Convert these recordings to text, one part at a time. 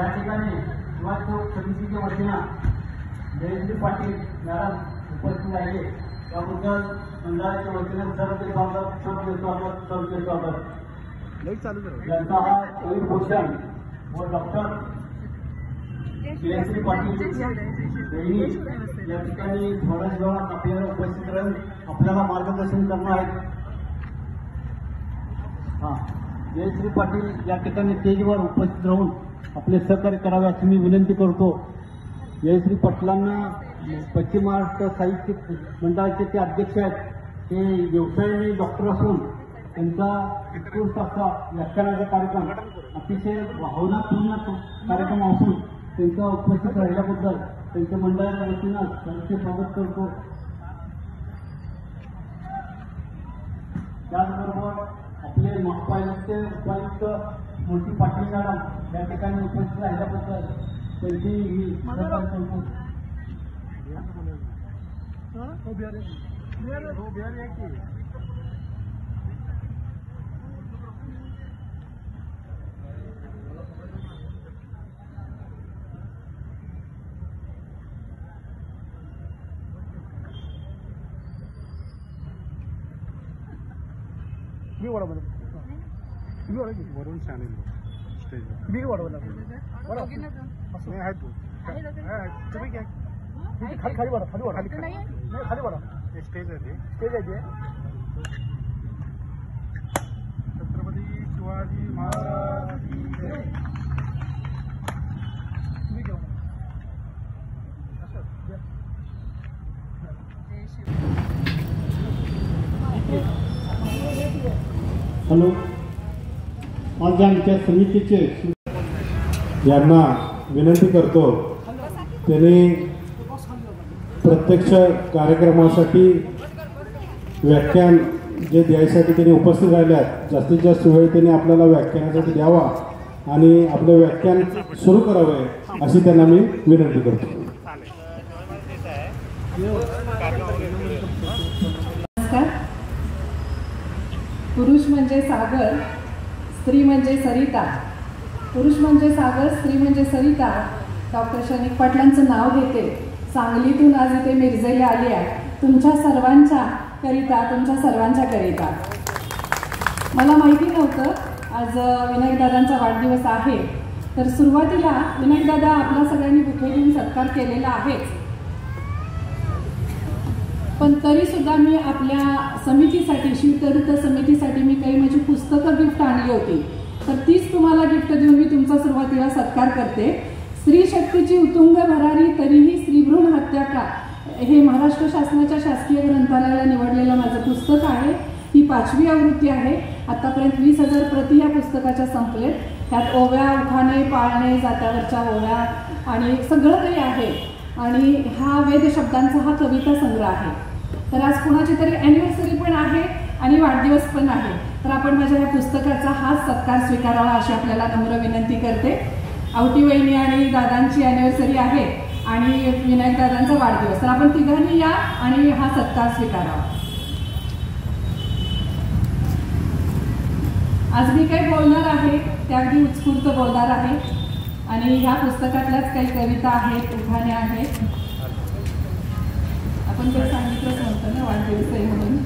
या ठिकाणी युवा समितीच्या वतीनं जयश्री पाटील मॅडम उपस्थित आहे त्याबद्दल मंडळाच्या वतीनं सर्व स्वागत त्यांचा हा भूषण व डॉक्टर जयश्री पाटील यांनी या ठिकाणी थोड्याच वेळात आपल्याला उपस्थित राहून आपल्याला मार्गदर्शन करणार आहेत. जयश्री पाटील या ठिकाणी स्टेजवर उपस्थित राहून आपले सहकार्य करावे अशी मी विनंती करतो. जयश्री पाटलांना पश्चिम महाराष्ट्र साहित्य मंडळाचे ते अध्यक्ष आहेत. ते व्यवसायाने डॉक्टर असून त्यांचा उत्कृष्ट असा व्याख्यानाचा कार्यक्रम अतिशय भावनापूर्ण कार्यक्रम असून त्यांचा उपस्थित राहिल्याबद्दल त्यांच्या मंडळाच्या वतीनं त्यांचे स्वागत करतो. त्याचबरोबर आपले महापालिकेचे उपायुक्त मोठी पाटील मॅडम या ठिकाणी उपस्थित राहिल्याबद्दल त्यांची मी स्वागत करतो. मी वरून चॅनल स्टेज मी वाढवला आहे तू तुम्ही काय खाली खाली वाढा खाली वाढा खाली नाही खाली वाढा स्टेज आहे स्टेज आहे छत्रपती शिवाजी महाराज हॅलो. आज आमच्या समितीचे यांना विनंती करतो त्यांनी प्रत्यक्ष कार्यक्रमासाठी व्याख्यान जे द्यायसाठी त्यांनी उपस्थित राहिल्यात जास्तीत जास्त वेळ त्यांनी आपल्याला व्याख्यानासाठी द्यावा आणि आपलं व्याख्यान सुरू करावे अशी त्यांना मी विनंती करतो. पुरुष म्हणजे सागर, स्त्री म्हणजे सरिता. पुरुष म्हणजे सागर, स्त्री म्हणजे सरिता. डॉक्टर शनिक पाटलांचं नाव घेते. सांगलीतून आज इथे मिरजेला आली आहे तुमच्या सर्वांच्या करिता, तुमच्या सर्वांच्या करिता. मला माहिती नव्हतं आज विनायकदादांचा वाढदिवस आहे, तर सुरुवातीला विनायकदादा आपल्या सगळ्यांनी बुके देऊन सत्कार केलेला आहेच, पण तरीसुद्धा मी आपल्या समितीसाठी, शिवतरुत समितीसाठी मी काही माझी पुस्तकं गिफ्ट आणली होती, तर तीच तुम्हाला गिफ्ट देऊन मी तुमचा सुरुवातीला सत्कार करते. स्त्री शक्तीची उतुंग भरारी तरीही स्त्रीभ्रूण हत्या का, हे महाराष्ट्र शासनाच्या शासकीय ग्रंथालयाला निवडलेलं माझं पुस्तक आहे. ही 5वी आवृत्ती आहे. आतापर्यंत 20,000 प्रती या पुस्तकाच्या संपलेत. त्यात ओव्या, उखाणे, पाळणे, जात्यावरच्या ओव्या आणि सगळं काही आहे. आणि हा वेद शब्दांचा हा कविता संग्रह आहे. तर आज कुणाची तरी ॲनिव्हर्सरी पण आहे आणि वाढदिवस पण आहे, तर आपण माझ्या या पुस्तकाचा हाच सत्कार स्वीकारावा अशी आपल्याला नम्र विनंती करते. आवटी वहिनी आणि दादांची ॲनिव्हर्सरी आहे आणि विनायक दादांचा वाढदिवस, तर आपण तिघांनी या आणि हा सत्कार स्वीकारावा. आज मी काही बोलणार आहे ते अगदी उत्स्फूर्त बोलणार आहे आणि ह्या पुस्तकातल्याच काही कविता आहेत, उखाणे आहेत. आपण काही सांगितलंच नव्हतं ना वाढदिवस आहे म्हणून.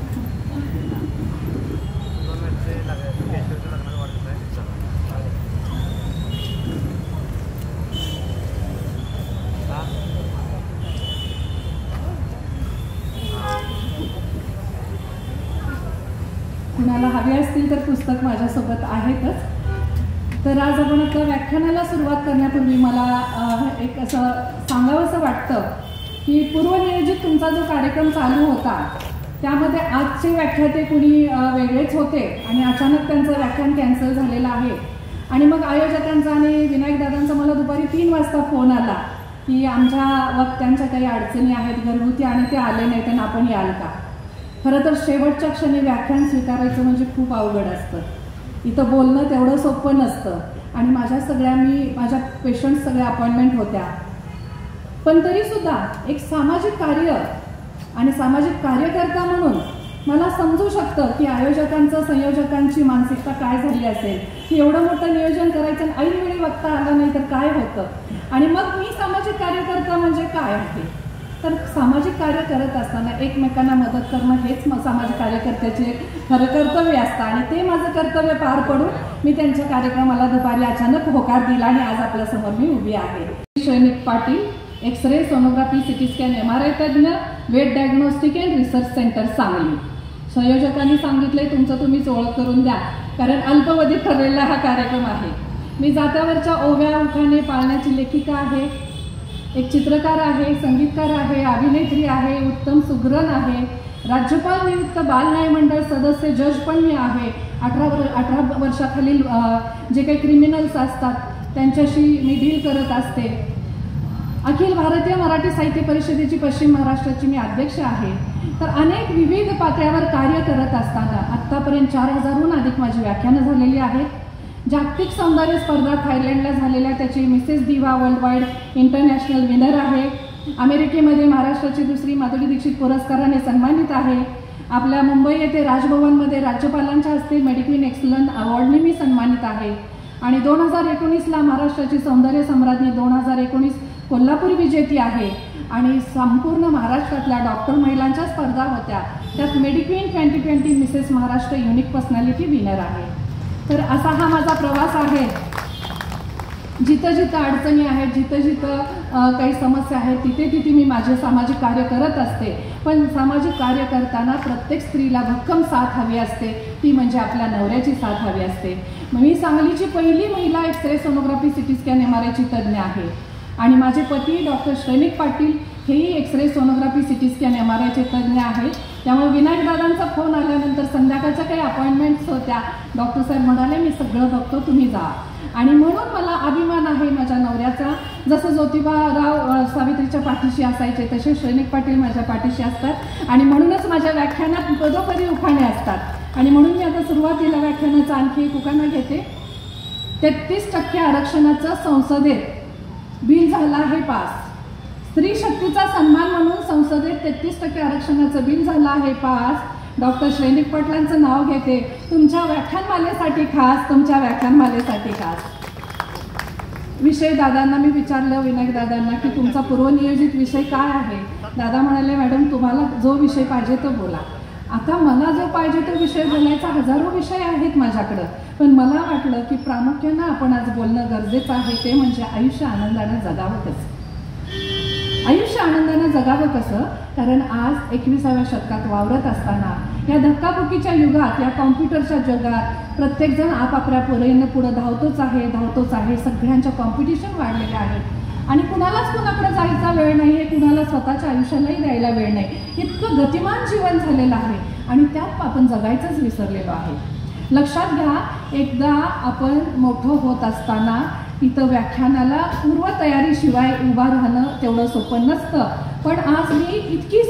कुणाला हवे असतील तर पुस्तक माझ्यासोबत आहेतच. तर आज आपण आता व्याख्यानाला सुरुवात करण्यापूर्वी मला एक असं सांगावंसं वाटतं की पूर्वनियोजित तुमचा जो कार्यक्रम चालू होता त्यामध्ये आजचे व्याख्याते कुणी वेगळेच होते आणि अचानक त्यांचं व्याख्यान कॅन्सल झालेलं आहे. आणि मग आयोजकांचा आणि विनायक दादांचा मला दुपारी 3 वाजता फोन आला की आमच्या वक्त्यांच्या काही अडचणी आहेत घरगुती आणि ते आले नाही, त्यांना आपण याल का. खरं तर शेवटच्या क्षणी व्याख्यान स्वीकारायचं म्हणजे खूप अवघड असतं. इथं बोलणं तेवढं सोपं नसतं आणि माझ्या पेशंट सगळ्या अपॉइंटमेंट होत्या. पण तरीसुद्धा एक सामाजिक कार्य आणि सामाजिक कार्यकर्ता म्हणून मला समजू शकतं की आयोजकांचं संयोजकांची मानसिकता काय झाली असेल की एवढं मोठं नियोजन करायचं आणि ऐनवेळी बघता आलं नाही तर काय होतं। आणि मग मी सामाजिक कार्यकर्ता म्हणजे काय आहे, तर सामाजिक कार्य करत असताना एकमेकांना मदत करणं हेच सामाजिक कार्यकर्त्याचे खरं कर्तव्य असतं। आणि ते माझं कर्तव्य पार पडून मी त्यांच्या कार्यक्रमाला दुपारी अचानक होकार दिला आणि आज आपल्यासमोर मी उभी आहे। Shrenik Patil, x ray, sonography, CT scan, MRI तज्ज्ञ, वेट diagnostic and research centre, Sangli. संयोजकांनी सांगितलंय तुमचं तुम्हीच ओळख करून द्या, कारण अल्पवधीत ठरलेला हा कार्यक्रम आहे। मी जात्यावरच्या ओव्या उखाणे पाळण्याची लेखिका आहे, एक चित्रकार आहे, संगीतकार आहे, अभिनेत्री आहे, उत्तम सुगरण आहे, राज्यपाल नियुक्त बाल न्याय मंडळ सदस्य, जज पण मी आहे। 18 वर्षाखालील जे काही क्रिमिनल्स असतात त्यांच्याशी मी डील करत असते। अखिल भारतीय मराठी साहित्य परिषदेची पश्चिम महाराष्ट्राची मी अध्यक्ष आहे। तर अनेक विविध पातळ्यावर कार्य करत असताना आत्तापर्यंत 4000हून अधिक माझी व्याख्यानं झालेली आहेत। जागतिक सौंदर्य स्पर्धा थायलंडला झालेल्या त्याची मिसेस दिवा वर्ल्ड वाईड इंटरनॅशनल विनर आहे। अमेरिकेमध्ये महाराष्ट्राची दुसरी माधुरी दीक्षित पुरस्काराने सन्मानित आहे। आपल्या मुंबई येथे राजभवनमध्ये राज्यपालांच्या हस्ते मेडिक्वीन एक्सलन्स अवॉर्डने मी सन्मानित आहे। आणि 2019ला महाराष्ट्राची सौंदर्य सम्राज्ञी 2019 कोल्हापूर विजेती आहे। आणि संपूर्ण महाराष्ट्रातल्या डॉक्टर महिलांच्या स्पर्धा होत्या, त्यात मेडिक्वीन 2020 Mrs Maharashtra unique personality winner आहे। तर असा हा माझा प्रवास आहे। जिथं जिथं अडचणी आहेत, जिथं जिथं काही समस्या आहेत, तिथे तिथे मी माझे सामाजिक कार्य करत असते। पण सामाजिक कार्य करताना प्रत्येक स्त्रीला भक्कम साथ हवी असते, ती म्हणजे आपल्या नवऱ्याची साथ हवी असते। मी सांगलीची पहिली महिला एक्सरे, सोनोग्राफी, सिटी स्कॅन, MRIची तज्ज्ञ आहे। आणि माझे पती डॉक्टर श्रेनिक पाटील हेही एक्सरे, सोनोग्राफी, सिटी स्कॅन, MRIचे तज्ज्ञ आहेत। त्यामुळे विनायक दादांचा फोन आल्यानंतर संध्याकाळच्या काही अपॉइंटमेंट्स होत्या, डॉक्टर साहेब म्हणाले मी सगळं बघतो, तुम्ही जा। आणि म्हणून मला अभिमान आहे माझ्या नवऱ्याचा। जसं ज्योतिबाराव सावित्रीच्या पाठीशी असायचे तसे श्रेनिक पाटील माझ्या पाठीशी असतात। आणि म्हणूनच माझ्या व्याख्यानात पदोपदी उखाणे असतात। आणि म्हणून मी आता सुरुवातीला व्याख्यानाचं आणखी एक उखाणं घेते। 33% आरक्षणाचं संसदेत बिल झालं आहे पास। स्त्री शक्तीचा सन्मान म्हणून संसदेत 33% आरक्षणाचं बिल झालं आहे पास। डॉक्टर श्रेनिक पाटलांचं नाव घेते तुमच्या व्याख्यानमालेसाठी खास, तुमच्या व्याख्यानमालेसाठी खास। विषय दादांना मी विचारलं, विनायक दादांना, की तुमचा पूर्वनियोजित विषय काय आहे। दादा म्हणाले मॅडम तुम्हाला जो विषय पाहिजे तो बोला। आता मला जो पाहिजे तो विषय बोलायचा हजारो विषय आहेत माझ्याकडं, पण मला वाटलं की प्रामुख्यानं आपण आज बोलणं गरजेचं आहे, ते म्हणजे आयुष्य आनंदानं जगावं कसं। आयुष्य आनंदानं जगावं कसं, कारण आज 21व्या शतकात वावरत असताना या धक्काबुक्कीच्या युगात, या कॉम्प्युटरच्या जगात प्रत्येकजण आपापल्या परीनं पुढं धावतोच आहे। सगळ्यांच्या कॉम्पिटिशन वाढलेल्या आहेत आणि कुणालाच कुणाकडे जायचा वेळ नाही आहे, कुणाला स्वतःच्या आयुष्यालाही द्यायला वेळ नाही। इतकं गतिमान जीवन झालेलं आहे आणि त्यात आपण जगायचंच विसरलेलो आहे। लक्षात घ्या, एकदा आपण मोठं होत असताना इथं व्याख्यानाला पूर्वतयारीशिवाय उभा राहणं तेवढं सोपं नसतं। पण आज मी इतकी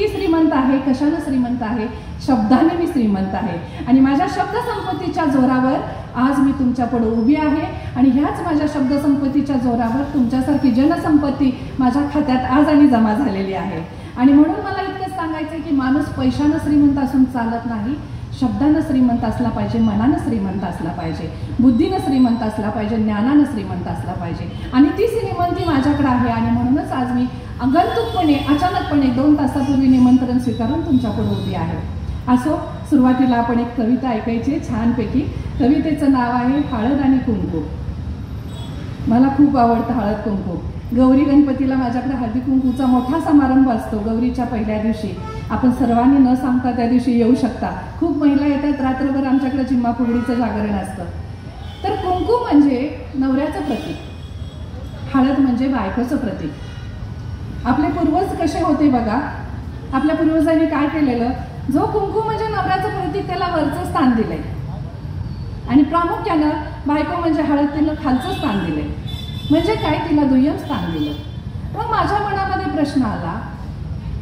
श्रीमंत आहे, कशानं श्रीमंत आहे, शब्दाने मी श्रीमंत आहे। आणि माझ्या शब्दसंपत्तीच्या जोरावर आज मी तुमच्यापुढे उभी आहे आणि ह्याच माझ्या शब्दसंपत्तीच्या जोरावर तुमच्यासारखी जनसंपत्ती माझ्या खात्यात आज आणि जमा झालेली आहे। आणि म्हणून मला इतकंच सांगायचं की माणूस पैशानं श्रीमंत असून चालत नाही, शब्दानं श्रीमंत असला पाहिजे, मनानं श्रीमंत असला पाहिजे, बुद्धीनं श्रीमंत असला पाहिजे, ज्ञानानं श्रीमंत असला पाहिजे। आणि ती श्रीमंती माझ्याकडे आहे आणि म्हणूनच आज मी अगंतुकपणे अचानकपणे 2 तासापूर्वी निमंत्रण स्वीकारून तुमच्यापुढे उभी आहे। असो, सुरुवातीला आपण एक कविता ऐकायची छानपैकी। कवितेचं नाव आहे हळद आणि कुंकू। मला खूप आवडतं हळद कुंकू। गौरी गणपतीला माझ्याकडे हळदी कुंकूचा मोठा समारंभ असतो। गौरीच्या पहिल्या दिवशी आपण सर्वांनी न सांगता त्या दिवशी येऊ शकता। खूप महिला येतात, रात्रभर आमच्याकडे चिम्मा फुगडीचं जागरण असतं। तर कुंकू म्हणजे नवऱ्याचं प्रतीक, हळद म्हणजे बायकोचं प्रतीक। आपले पूर्वज कसे होते बघा, आपल्या पूर्वजांनी काय केलेलं, जो कुंकू म्हणजे नवऱ्याचं प्रतीक त्याला वरचं स्थान दिलंय आणि प्रामुख्यानं बायको म्हणजे हळद तिला खालचं स्थान दिलंय, म्हणजे काय, तिला दुय्यम स्थान दिलं। मग माझ्या मनामध्ये प्रश्न आला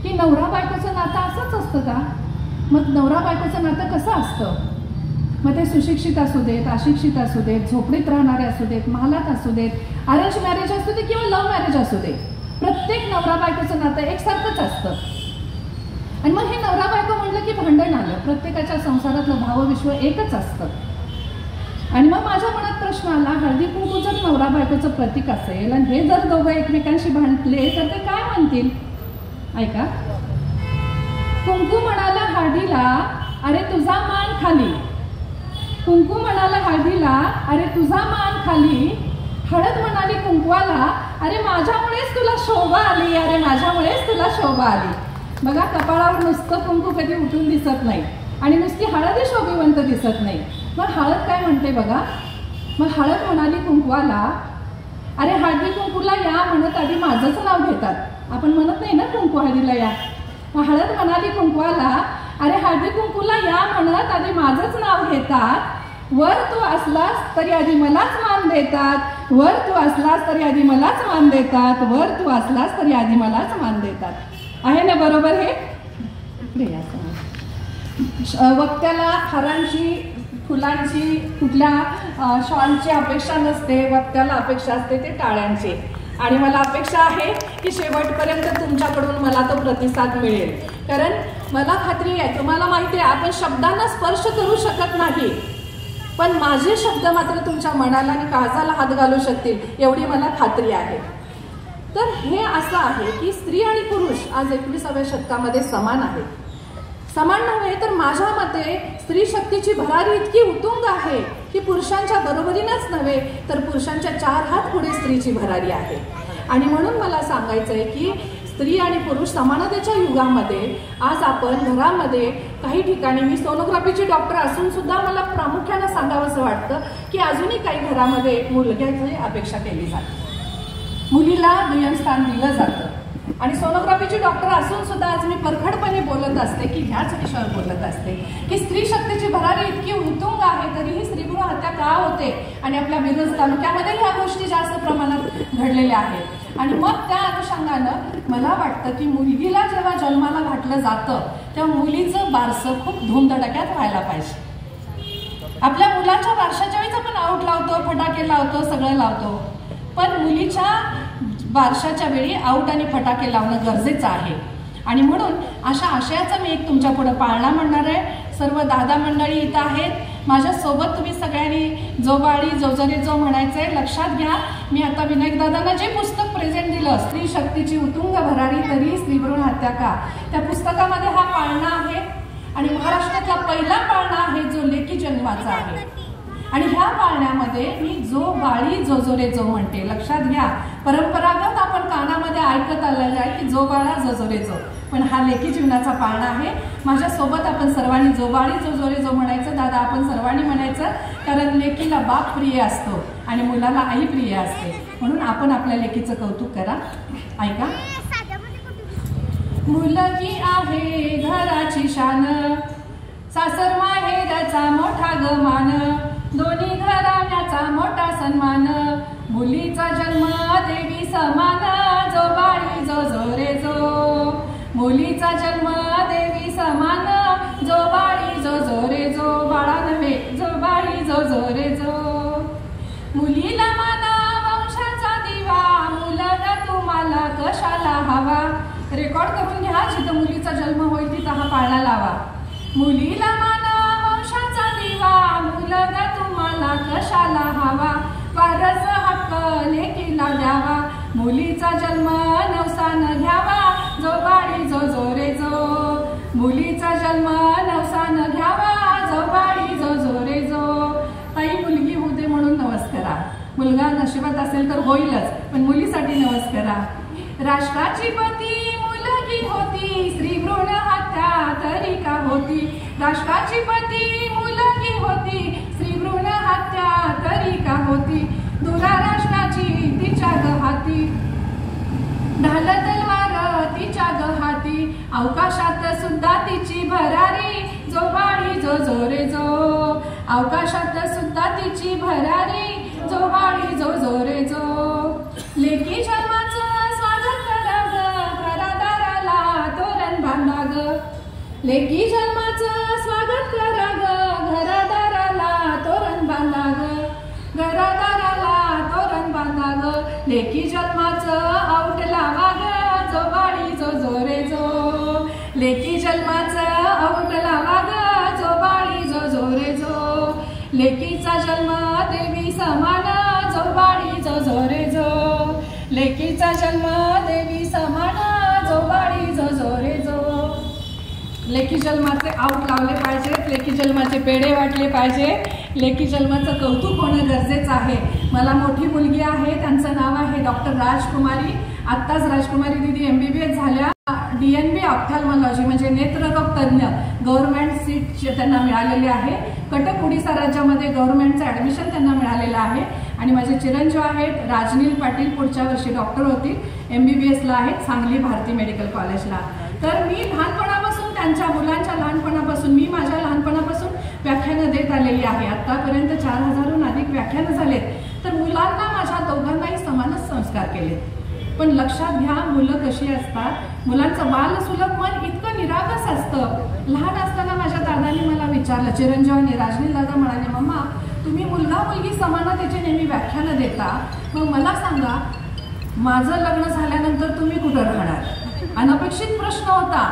की नवरा बायकोचं नातं असंच असतं का? मग नवरा बायकोचं नातं कसं असतं? मग ते सुशिक्षित असू देत, अशिक्षित असू देत, झोपडीत राहणारे असू देत, महालात असू देत, अरेंज मॅरेज असू दे किंवा लव्ह मॅरेज असू दे, प्रत्येक नवरा बायकोचं नातं एकसारखंच असतं। आणि मग हे नवरा बायको म्हणलं की भांडण आलं. प्रत्येकाच्या संसारातलं भावविश्व एकच असतं. आणि मग माझ्या मनात प्रश्न आला, हळदी कुंकू जर नवरा बायकोचं प्रतीक असेल आणि हे जर दोघं एकमेकांशी भांडले तर ते काय म्हणतील? ऐका, कुंकू म्हणाला हळदीला, अरे तुझा मान खाली. कुंकू म्हणाला हळदीला, अरे तुझा मान खाली. हळद म्हणाली कुंकवाला, अरे माझ्यामुळेच तुला शोभा आली, अरे माझ्यामुळेच तुला शोभा आली. बघा, कपाळावर नुसतं कुंकू कधी उठून दिसत नाही आणि नुसती हळदही शोभिवंत दिसत नाही. मग हळद काय म्हणते बघा. मग हळद म्हणाली कुंकवाला, अरे हळदी कुंकूला या म्हणत आधी माझंच नाव घेतात. आपण म्हणत नाही ना कुंकू हळदीला या. मग हळद म्हणाली कुंकवाला, अरे हळदी कुंकूला या म्हणत आधी माझंच नाव घेतात. वर तू असलास तरी आधी मलाच मान देतात. वर तू असलास तरी आधी मलाच मान देतात. वर तू असलास तरी आधी मलाच मान देतात. आहे ना बरोबर हे? वक्त्याला हारांची, फुलांची, कुठल्या शॉलची अपेक्षा नसते. वक्त्याला अपेक्षा असते ते टाळ्यांची. आणि मला अपेक्षा आहे की शेवटपर्यंत तुमच्याकडून मला तो प्रतिसाद मिळेल. कारण मला खात्री आहे, तुम्हाला माहिती आहे, आपण शब्दांना स्पर्श करू शकत नाही, पण माझे शब्द मात्र तुमच्या मनाला आणि काळजाला हात घालू शकतील एवढी मला खात्री आहे. तर हे असं आहे की स्त्री आणि पुरुष आज 21व्या शतकामध्ये समान आहेत. समान नव्हे तर माझ्या मते स्त्री शक्तीची भरारी इतकी उतुंग आहे की पुरुषांच्या बरोबरीनंच नव्हे तर पुरुषांच्या 4 हात पुढे स्त्रीची भरारी आहे. आणि म्हणून मला सांगायचं आहे की स्त्री आणि पुरुष समानतेच्या युगामध्ये आज आपण घरामध्ये काही ठिकाणी, मी सोनोग्राफीची डॉक्टर असून सुद्धा मला प्रामुख्यानं सांगावंसं वाटतं की अजूनही काही घरामध्ये मुलग्याची अपेक्षा केली जाते. मुलीला दुय्यम स्थान दिलं जातं. आणि सोनोग्राफीची डॉक्टर असून सुद्धा आज मी परखडपणे बोलत असते की ह्याच विषयावर बोलत असते की स्त्री शक्तीची भरारी इतकी उतुंग आहे तरीही स्त्रीभ्रूण हत्या का होते. आणि आपल्या मिरज तालुक्यामध्ये ह्या गोष्टी जास्त प्रमाणात घडलेल्या आहेत. आणि मग त्या अनुषंगानं मला वाटतं की मुलगीला जेव्हा जन्माला घातलं जातं तेव्हा मुलीचं बारसं खूप धूमधडाक्यात व्हायला पाहिजे. आपल्या मुलाच्या बारशाच्या वेळेस आपण आऊट लावतो, फटाके लावतो, सगळं लावतो, पण मुलीच्या बारशाच्या वेळी आऊट आणि फटाके लावणं गरजेचं आहे. आणि म्हणून अशा आशयाचा मी एक तुमच्या पुढे पाळणा म्हणणार आहे. सर्व दादा मंडळी इथं आहेत. माझ्यासोबत तुम्ही सगळ्यांनी जो बाळी जो जरी जो म्हणायचं आहे लक्षात घ्या. मी आता विनायक दादांना जे पुस्तक प्रेझेंट दिलं, स्त्री शक्तीची उतुंग भरारी तरी स्त्रीभ्रूण हत्या का, त्या पुस्तकामध्ये हा पाळणा आहे. आणि महाराष्ट्रातला पहिला पाळणा आहे जो लेकी जन्माचा आहे. आणि ह्या पाळण्यामध्ये मी जो बाळी जो जो रे जो म्हणते. लक्षात घ्या, परंपरागत आपण कानामध्ये ऐकत आलेलं आहे की जो बाळा जो जो रे जो, पण हा लेकी जीवनाचा पाळणा आहे. माझ्यासोबत आपण सर्वांनी जो बाळी जो जो रे जो म्हणायचं. दादा आपण सर्वांनी म्हणायचं, कारण लेकीला बाप प्रिय असतो आणि मुलाला आई प्रिय असते. म्हणून आपण आपल्या लेकीचं कौतुक करा. ऐका, मुलगी आहे घराची शान, सासर माहेरचा मोठा गमान, दोन्ही घराण्याचा मोठा सन्मान, मुलीचा जन्म देवी समान, जो बाळी जो जो रे जो, मुलीचा जन्म देवी समान, जो बाळी जो जो रे जो, बाळा नव्हे जो बाळी जो जो रे जो, मुलीला माना वंशाचा दिवा, मुलगा तुम्हाला कशाला हवा. रेकॉर्ड करून घ्या, जिथं मुलीचा जन्म होईल तिथं हा पाळणा लावा. मुलीला माना वंशाचा दिवा, मुलगा तुम्हाला कशाला हवा, वारस हक्क लेकीला द्यावा, मुलीचा जन्म नवसानं घ्यावा, जो बाळी जो जो रे जो, मुलीचा जन्म नवसानं घ्यावा, जो बाळी जो जो रे जो. ताई मुलगी होऊ दे म्हणून नमस्कारा. मुलगा नशिबात असेल तर होईलच, पण मुलीसाठी नमस्कारा. राष्ट्राची पती मुलगी होती, स्त्रीभ्रूण हत्या तरी का होती. राष्ट्राची पती मुलगी होती, स्त्रीभ्रूण हत्या तरी का होती. दुरा राष्ट्राची तिच्या गहाती, ढाल तलवार तिच्या गहाती, अवकाशात सुद्धा तिची भरारी, जो बाळी जो जो रे जो, अवकाशात सुद्धा तिची भरारी, जो बाळी जो जो रे जो. लेकी जन्माचं स्वागत करा ग, घरादाराला तोरण बांधा ग. लेकी जन्माचं स्वागत करा ग, घरादाराला तोरण बांधा ग, घरादाराला तोरण बांधा ग. लेकी जन्माचं आऊट लावा ग, जो बाळी जो जो रे जो, लेकी जन्माचं औटला वाग जो बाळी जो जो रे जो, लेकीचा जन्म देवी समान जो बाळी जो जो रे जो, लेकीचा जन्म देवी समान जो बाळी जो जो रे जो. लेकी जन्माचे आऊट लावले पाहिजेत, लेकी जन्माचे पेढे वाटले पाहिजे, लेकी जन्माचं कौतुक होणं गरजेचं आहे. मला मोठी मुलगी आहे, त्यांचं नाव आहे डॉक्टर राजकुमारी. आत्ताच राजकुमारी दिदी MBBS झाल्या. DNB ऑप्थॅल्मॉलॉजी म्हणजे नेत्ररोग तज्ञ गव्हर्नमेंट सीट त्यांना मिळालेली आहे. कटक ओडिसा राज्यामध्ये गव्हर्नमेंटचं ऍडमिशन त्यांना मिळालेलं आहे. आणि माझे चिरंजीव आहेत राजनील पाटील, पुढच्या वर्षी डॉक्टर होतील, MBBSला आहेत सांगली भारती मेडिकल कॉलेजला. तर मी लहानपणापासून त्यांच्या मुलांच्या लहानपणापासून मी माझ्या लहानपणापासून व्याख्यानं देत आलेली आहे. आतापर्यंत 4000हून अधिक व्याख्यानं झालेत. तर मुलांना माझ्या दोघांनाही समानच संस्कार केले. पण लक्षात घ्या, मुलं कशी असतात, मुलांचं बालसुलभ मन इतकं निरागस असतं. लहान असताना माझ्या दादांनी मला विचारलं, चिरंजीव आणि राजनील दादा म्हणाले, मम्मा तुम्ही मुलगा मुलगी समानतेचे नेहमी व्याख्यानं देता, मग मला सांगा माझं लग्न झाल्यानंतर तुम्ही कुठं राहणार? अनपेक्षित प्रश्न होता.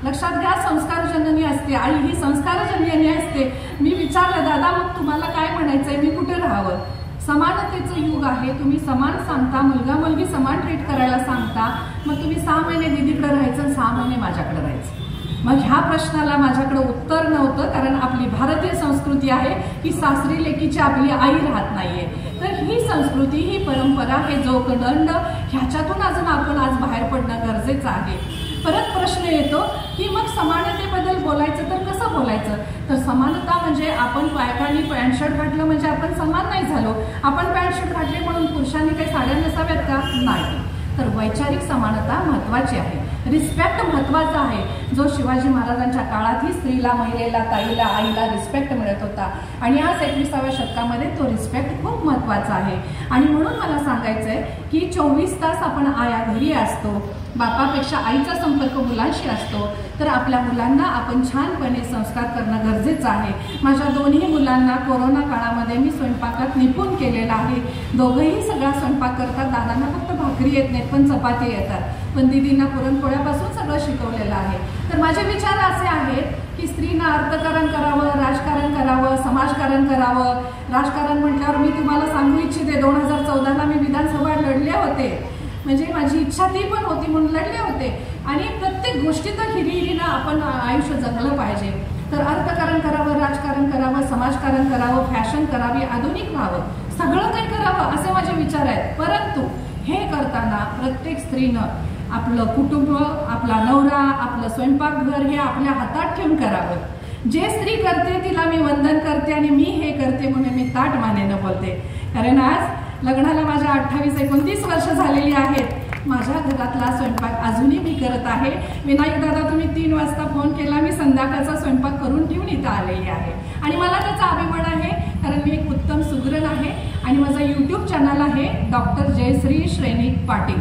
लक्षात घ्या, संस्कार जननी असते आई, ही संस्कार जननी असते. मी विचारलं, दादा मग तुम्हाला काय म्हणायचंय, मी कुठे राहावं? समानतेचं युग आहे, तुम्ही समान सांगता, मुलगा मुलगी समान ट्रीट करायला सांगता, मग तुम्ही 6 महिने दीदीकडे राहायचं, 6 महिने माझ्याकडे राहायचं. मग ह्या प्रश्नाला माझ्याकडे उत्तर नव्हतं, कारण आपली भारतीय संस्कृती आहे की सासरी लेकीची आपली आई राहत नाहीये. तर ही संस्कृती, ही परंपरा, हे जोगदंड, ह्याच्यातून अजून आपण आज बाहेर पडणं गरजेचं आहे. परत प्रश्न येतो की मग समानतेबद्दल बोलायचं तर कसं बोलायचं? तर समानता म्हणजे आपण बायकांनी पॅन्ट शर्ट घातलं म्हणजे आपण समान नाही झालो, आपण पॅन्ट शर्ट घातले म्हणून पुरुषांनी काही साड्या नसाव्यात का? नाही. तर वैचारिक समानता महत्वाची आहे, रिस्पेक्ट महत्वाचा आहे. जो शिवाजी महाराजांच्या काळातही स्त्रीला, महिलेला, ताईला, आईला रिस्पेक्ट मिळत होता आणि आज 21व्या शतकामध्ये तो रिस्पेक्ट खूप महत्वाचा आहे. आणि म्हणून मला सांगायचंय की 24 तास आपण आया घरी असतो, बापापेक्षा आईचा संपर्क मुलांशी असतो, तर आपल्या मुलांना आपण छानपणे संस्कार करणं गरजेचं आहे. माझ्या दोन्ही मुलांना कोरोना काळामध्ये मी स्वयंपाकात निपुण केलेला आहे. दोघंही सगळा स्वयंपाक करतात. दादांना फक्त भाकरी येत नाहीत पण चपाती येतात, पण दीदींना पुरणपोळ्यापासून सगळं शिकवलेलं आहे. तर माझे विचार असे आहेत की स्त्रीनं अर्थकारण करावं, राजकारण करावं, समाजकारण करावं. राजकारण म्हटल्यावर मी तुम्हाला सांगू इच्छिते, 2014ला मी विधानसभा लढले होते, म्हणजे माझी इच्छा ती पण होती म्हणून लढले होते. आणि प्रत्येक गोष्टीत हिरीनं आपण आयुष्य जगलं पाहिजे. तर अर्थकारण करावं, राजकारण करावं, समाजकारण करावं, फॅशन करावी, आधुनिक व्हावं, सगळं काही करावं असे माझे विचार आहेत. परंतु हे करताना प्रत्येक स्त्रीनं आपलं कुटुंब, आपला नवरा, आपलं स्वयंपाकघर हे आपल्या हातात ठेवून करावं. जे स्त्री करते तिला मी वंदन करते आणि मी हे करते म्हणून मी ताट मानेनं बोलते. कारण आज लग्नाला माझ्या 28-29 वर्ष झालेली आहेत. माझ्या घरातला स्वयंपाक अजूनही मी करत आहे. विनायक दादा तुम्ही 3 वाजता फोन केला, मी संध्याकाळचा स्वयंपाक करून ठेवून इथं आलेली आहे आणि मला त्याचा अभिमान आहे, कारण मी एक उत्तम सुगरण आहे. आणि माझा YouTube चॅनल आहे डॉक्टर जयश्री श्रेनिक पाटील.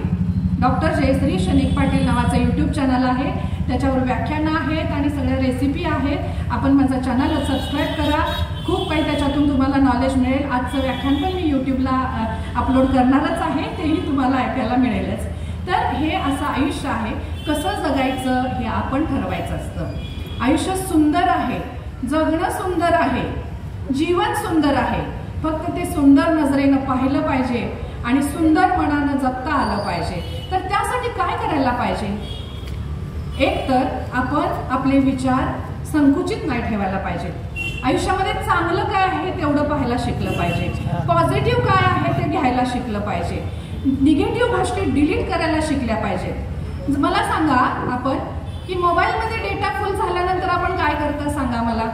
डॉक्टर जयश्री श्रेनिक पाटील नावाचा YouTube चॅनल आहे. त्याच्यावर व्याख्यानं आहेत आणि सगळ्या रेसिपी आहेत. आपण माझा चॅनल सबस्क्राईब करा, खूप काही त्याच्यातून तुम्हाला नॉलेज मिळेल. आजचं व्याख्यान पण मी YouTubeला अपलोड करणारच आहे, तेही तुम्हाला ऐकायला मिळेलच. तर हे असं आयुष्य आहे, कसं जगायचं हे आपण ठरवायचं असतं. आयुष्य सुंदर आहे, जगणं सुंदर आहे, जीवन सुंदर आहे. फक्त ते सुंदर नजरेनं पाहिलं पाहिजे आणि सुंदर मनानं जगता आलं पाहिजे. तर त्यासाठी काय करायला पाहिजे? एक तर आपण आपले विचार संकुचित नाही ठेवायला पाहिजे. आयुष्यामध्ये चांगलं काय आहे तेवढं पाहायला शिकलं पाहिजे, पॉझिटिव्ह काय आहे ते घ्यायला शिकलं पाहिजे, निगेटिव्ह गोष्टी डिलीट करायला शिकल्या पाहिजेत. मला सांगा आपण की मोबाईलमध्ये डेटा फुल झाल्यानंतर आपण काय करता सांगा मला?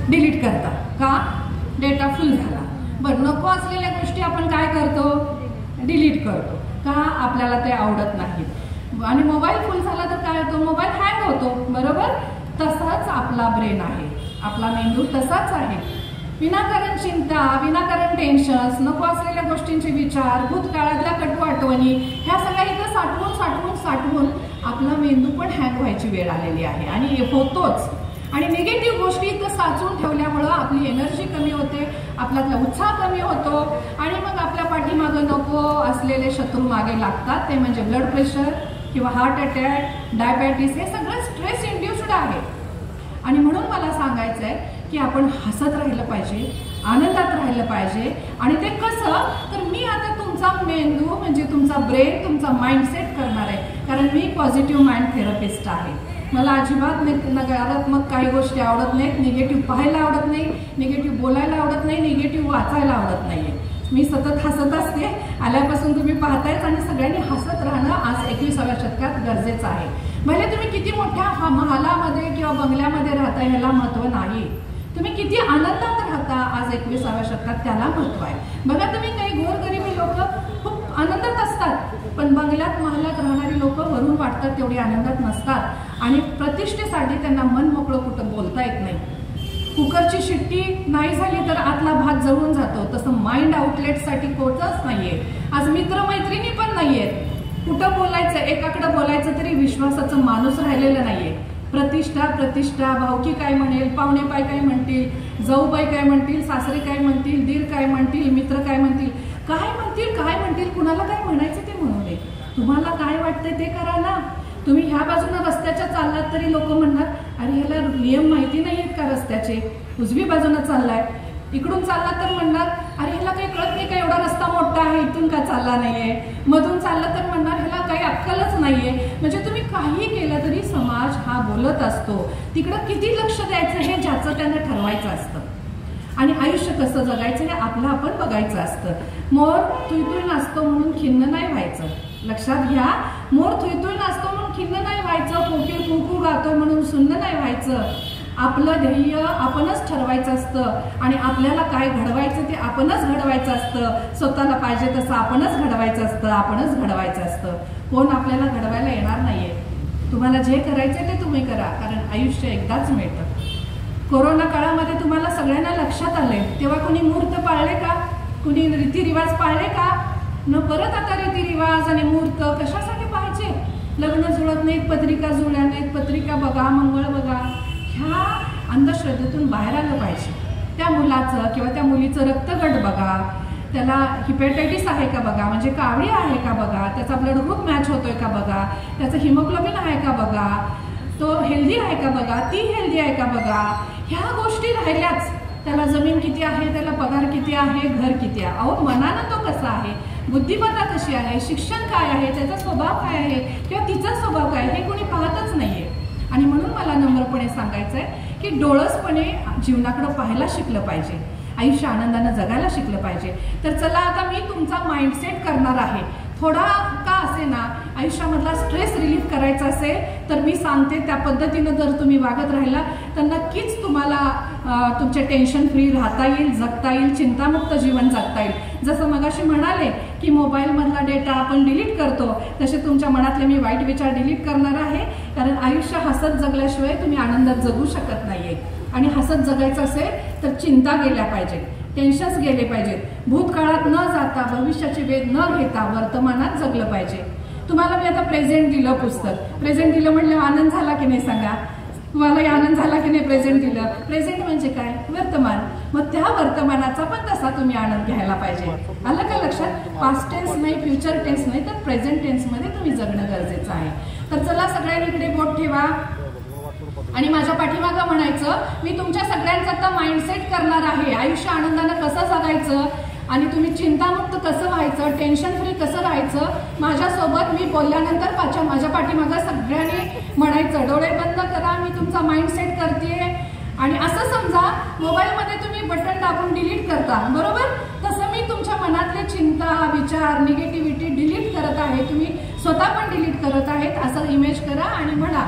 डिलीट करता का? डेटा फुल झाला. बरं, नको असलेल्या गोष्टी आपण काय करतो? डिलीट करतो का? आपल्याला ते आवडत नाही. आणि मोबाईल फुल झाला तर काय होतो? मोबाईल हँग होतो, बरोबर? तसाच आपला ब्रेन आहे, आपला मेंदू तसाच आहे. विनाकारण चिंता, विनाकारण टेन्शन्स, नको असलेल्या गोष्टींचे विचार, भूतकाळातल्या कटू आठवणी, ह्या सगळ्या इथं साठवून साठवून साठवून आपला मेंदू पण हँग व्हायची वेळ आलेली आहे आणि होतोच. आणि निगेटिव्ह गोष्टी इथं साचून ठेवल्यामुळं आपली एनर्जी कमी होते, आपल्यातला उत्साह कमी होतो आणि मग आपल्या पाठीमागं नको असलेले शत्रू मागे लागतात. ते म्हणजे ब्लड प्रेशर, किंवा हार्ट अटॅक, डायबेटीस हे सगळं स्ट्रेस इंड्युस्ड आहे. आणि म्हणून मला सांगायचं आहे की आपण हसत राहिलं पाहिजे, आनंदात राहिलं पाहिजे. आणि ते कसं, तर मी आता तुमचा मेंदू म्हणजे तुमचा ब्रेन, तुमचा माइंडसेट करणार आहे. कारण मी पॉझिटिव्ह माइंड थेरपिस्ट आहे. मला अजिबात नकारात्मक काही गोष्टी आवडत नाहीत, निगेटिव्ह पाहायला आवडत नाही, निगेटिव्ह बोलायला आवडत नाही, निगेटिव्ह वाचायला आवडत नाही. मी सतत हसत असते. आल्यापासून तुम्ही पाहतायच. आणि सगळ्यांनी हसत राहणं आज 21व्या शतकात गरजेचं आहे. भले तुम्ही किती मोठ्या महालामध्ये किंवा बंगल्यामध्ये राहता ह्याला महत्व नाही, तुम्ही किती आनंदात राहता आज 21व्या शतकात त्याला महत्व आहे. बघा तुम्ही काही गोरगरिबी लोक खूप आनंदात असतात, पण बंगल्यात महालात राहणारी लोक वरून वाटतात तेवढी आनंदात नसतात. आणि प्रतिष्ठेसाठी त्यांना मन मोकळं कुठं बोलता येत नाही. कुकरची शिट्टी नाही झाली तर आतला भात जळून जातो. तसं माइंड आउटलेटसाठी कोणतंच नाहीये. आज मित्रमैत्रिणी पण नाहीयेत. कुठं बोलायचं, एकाकडं बोलायचं तरी विश्वासाचं माणूस राहिलेलं नाहीये. प्रतिष्ठा, भावकी काय म्हणेल, पाहुणेपाय काय म्हणतील, जाऊबाई काय म्हणतील, सासरे काय म्हणतील, दीर काय म्हणतील, मित्र काय म्हणतील, काय म्हणतील, कुणाला काय म्हणायचं ते म्हणू दे. तुम्हाला काय वाटतंय ते करा ना. तुम्ही ह्या बाजूनं रस्त्याच्या चाललात तरी लोक म्हणणार अरे ह्याला नियम माहिती नाहीयेत का रस्त्याचे, उजवी बाजूनं चाललाय. इकडून चालला तर म्हणणार अरे ह्याला काही कळत नाही का, एवढा रस्ता मोठा आहे इथून का चालला नाहीये. मधून चाललं तर म्हणणार ह्याला काही अक्कलच नाहीये. म्हणजे तुम्ही काही केलं तरी समाज हा बोलत असतो. तिकडं किती लक्ष द्यायचं हे ज्याचं त्यांना ठरवायचं असतं. आणि आयुष्य कसं जगायचं हे आपलं आपण बघायचं असतं. मोर तुई नाचतो म्हणून खिन्न नाही व्हायचं. लक्षात घ्या, मोर तुई नाचतो म्हणून खिन्न नाही व्हायचं, कोकिळ कुकू गातो म्हणून सुन्न नाही व्हायचं. आपलं ध्येय आपणच ठरवायचं असतं. आणि आपल्याला काय घडवायचं ते आपणच घडवायचं असतं. स्वतःला पाहिजे तसं आपणच घडवायचं असतं. कोण आपल्याला घडवायला येणार नाहीये. तुम्हाला जे करायचं ते तुम्ही करा, कारण आयुष्य एकदाच मिळतं. कोरोना काळामध्ये तुम्हाला सगळ्यांना लक्षात आले तेव्हा कुणी मुहूर्त पाळले का, कुणी रीतिरिवाज पाळले का? न परत आता रीतिरिवाज आणि मुहूर्त कशासाठी पाहिजे? लग्न जुळत नाहीत, पत्रिका जुळल्या नाहीत, पत्रिका बघा, मंगळ बघा. ह्या अंधश्रद्धेतून बाहेर आलं पाहिजे. त्या मुलाचं किंवा त्या मुलीचं रक्तगट बघा, त्याला हिपॅटायटिस आहे का बघा, म्हणजे कावळी आहे का बघा, त्याचा ब्लड ग्रुप मॅच होतोय का बघा, त्याचं हिमोग्लोबिन आहे का बघा, तो हेल्दी आहे का बघा, ती हेल्दी आहे का बघा. ह्या गोष्टी राहिल्याच. त्याला जमीन किती आहे, त्याला पगार किती आहे, घर किती आहे, अहो मनानं तो कसा आहे, बुद्धिमत्ता कशी आहे, शिक्षण काय आहे, त्याचा स्वभाव काय आहे किंवा तिचा स्वभाव काय हे कोणी पाहतच नाहीये. आणि म्हणून मला नम्रपणे सांगायचं आहे की डोळसपणे जीवनाकडे पाहायला शिकलं पाहिजे, आयुष्य आनंदानं जगायला शिकलं पाहिजे. तर चला आता मी तुमचा माइंडसेट करणार आहे. थोडा का असे ना आयुष्यामधला स्ट्रेस रिलीफ करायचा असेल तर मी सांगते त्या पद्धतीनं जर तुम्ही वागत राहिला तर नक्कीच तुम्हाला तुमचे टेन्शन फ्री राहता येईल, जगता येईल, चिंतामुक्त जीवन जगता येईल. जसं मगाशी म्हणाले की मोबाईलमधला डेटा आपण डिलीट करतो, तसे तुमच्या मनातले मी वाईट विचार डिलीट करणार आहे. कारण आयुष्य हसत जगल्याशिवाय तुम्ही आनंदात जगू शकत नाहीये. आणि हसत जगायचं असेल तर चिंता गेल्या पाहिजेत, टेन्शन्स गेले पाहिजेत. भूतकाळात न जाता, भविष्याचे वेध न घेता वर्तमानात जगलं पाहिजे. तुम्हाला मी आता प्रेझेंट दिलं पुस्तक, प्रेझेंट दिलं म्हणलं आनंद झाला की नाही सांगा? तुम्हाला आनंद झाला की नाही प्रेझेंट दिलं? प्रेझेंट म्हणजे काय? वर्तमान. मग त्या वर्तमानाचा पण तसा तुम्ही आनंद घ्यायला पाहिजे. आलं का लक्षात? पास्ट टेन्स नाही, फ्युचर टेन्स नाही, तर प्रेझेंट टेन्स मध्ये तुम्ही जगणं गरजेचं आहे. तर चला सगळ्यांनी इकडे बोट ठेवा आणि माझ्या पाठीमागं म्हणायचं मी तुमच्या सगळ्यांचं आता माइंडसेट करणार आहे. आयुष्य आनंदानं कसं जगायचं आणि तुम्ही चिंतामुक्त कसं व्हायचं, टेन्शन फ्री कसं राहायचं, माझ्यासोबत मी बोलल्यानंतर माझ्या पाठीमागं सगळ्यांनी म्हणायचं. डोळे बंद करा, मी तुमचा माइंडसेट करते. आणि असं समजा मोबाईलमध्ये तुम्ही बटन दाबून डिलीट करता, बरोबर? तसं मी तुमच्या मनातले चिंता, विचार, निगेटिव्हिटी डिलीट करत आहे. तुम्ही स्वतः पण डिलीट करत आहेत असं इमेज करा आणि म्हणा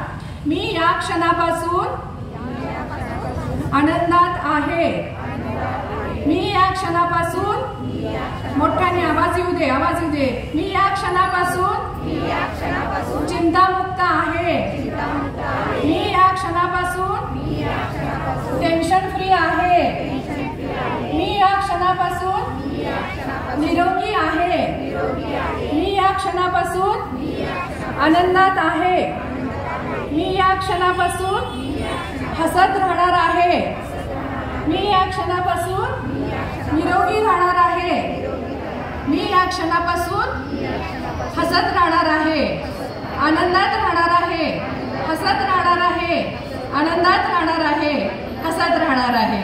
मी या क्षणापासून आनंदात आहे. मी या क्षणापासून, मोठ्याने आवाज येऊ दे, आवाज येऊ दे. मी या क्षणापासून चिंतामुक्त आहे. मी या क्षणापासून टेन्शन फ्री आहे. मी या क्षणापासून निरोगी आहे. मी या क्षणापासून आनंदात आहे. मी या क्षणापासून हसत राहणार आहे. मी या क्षणापासून निरोगी राहणार आहे. मी या क्षणापासून हसत राहणार आहे. आनंदात राहणार आहे, हसत राहणार आहे, आनंदात राहणार आहे, हसत राहणार आहे.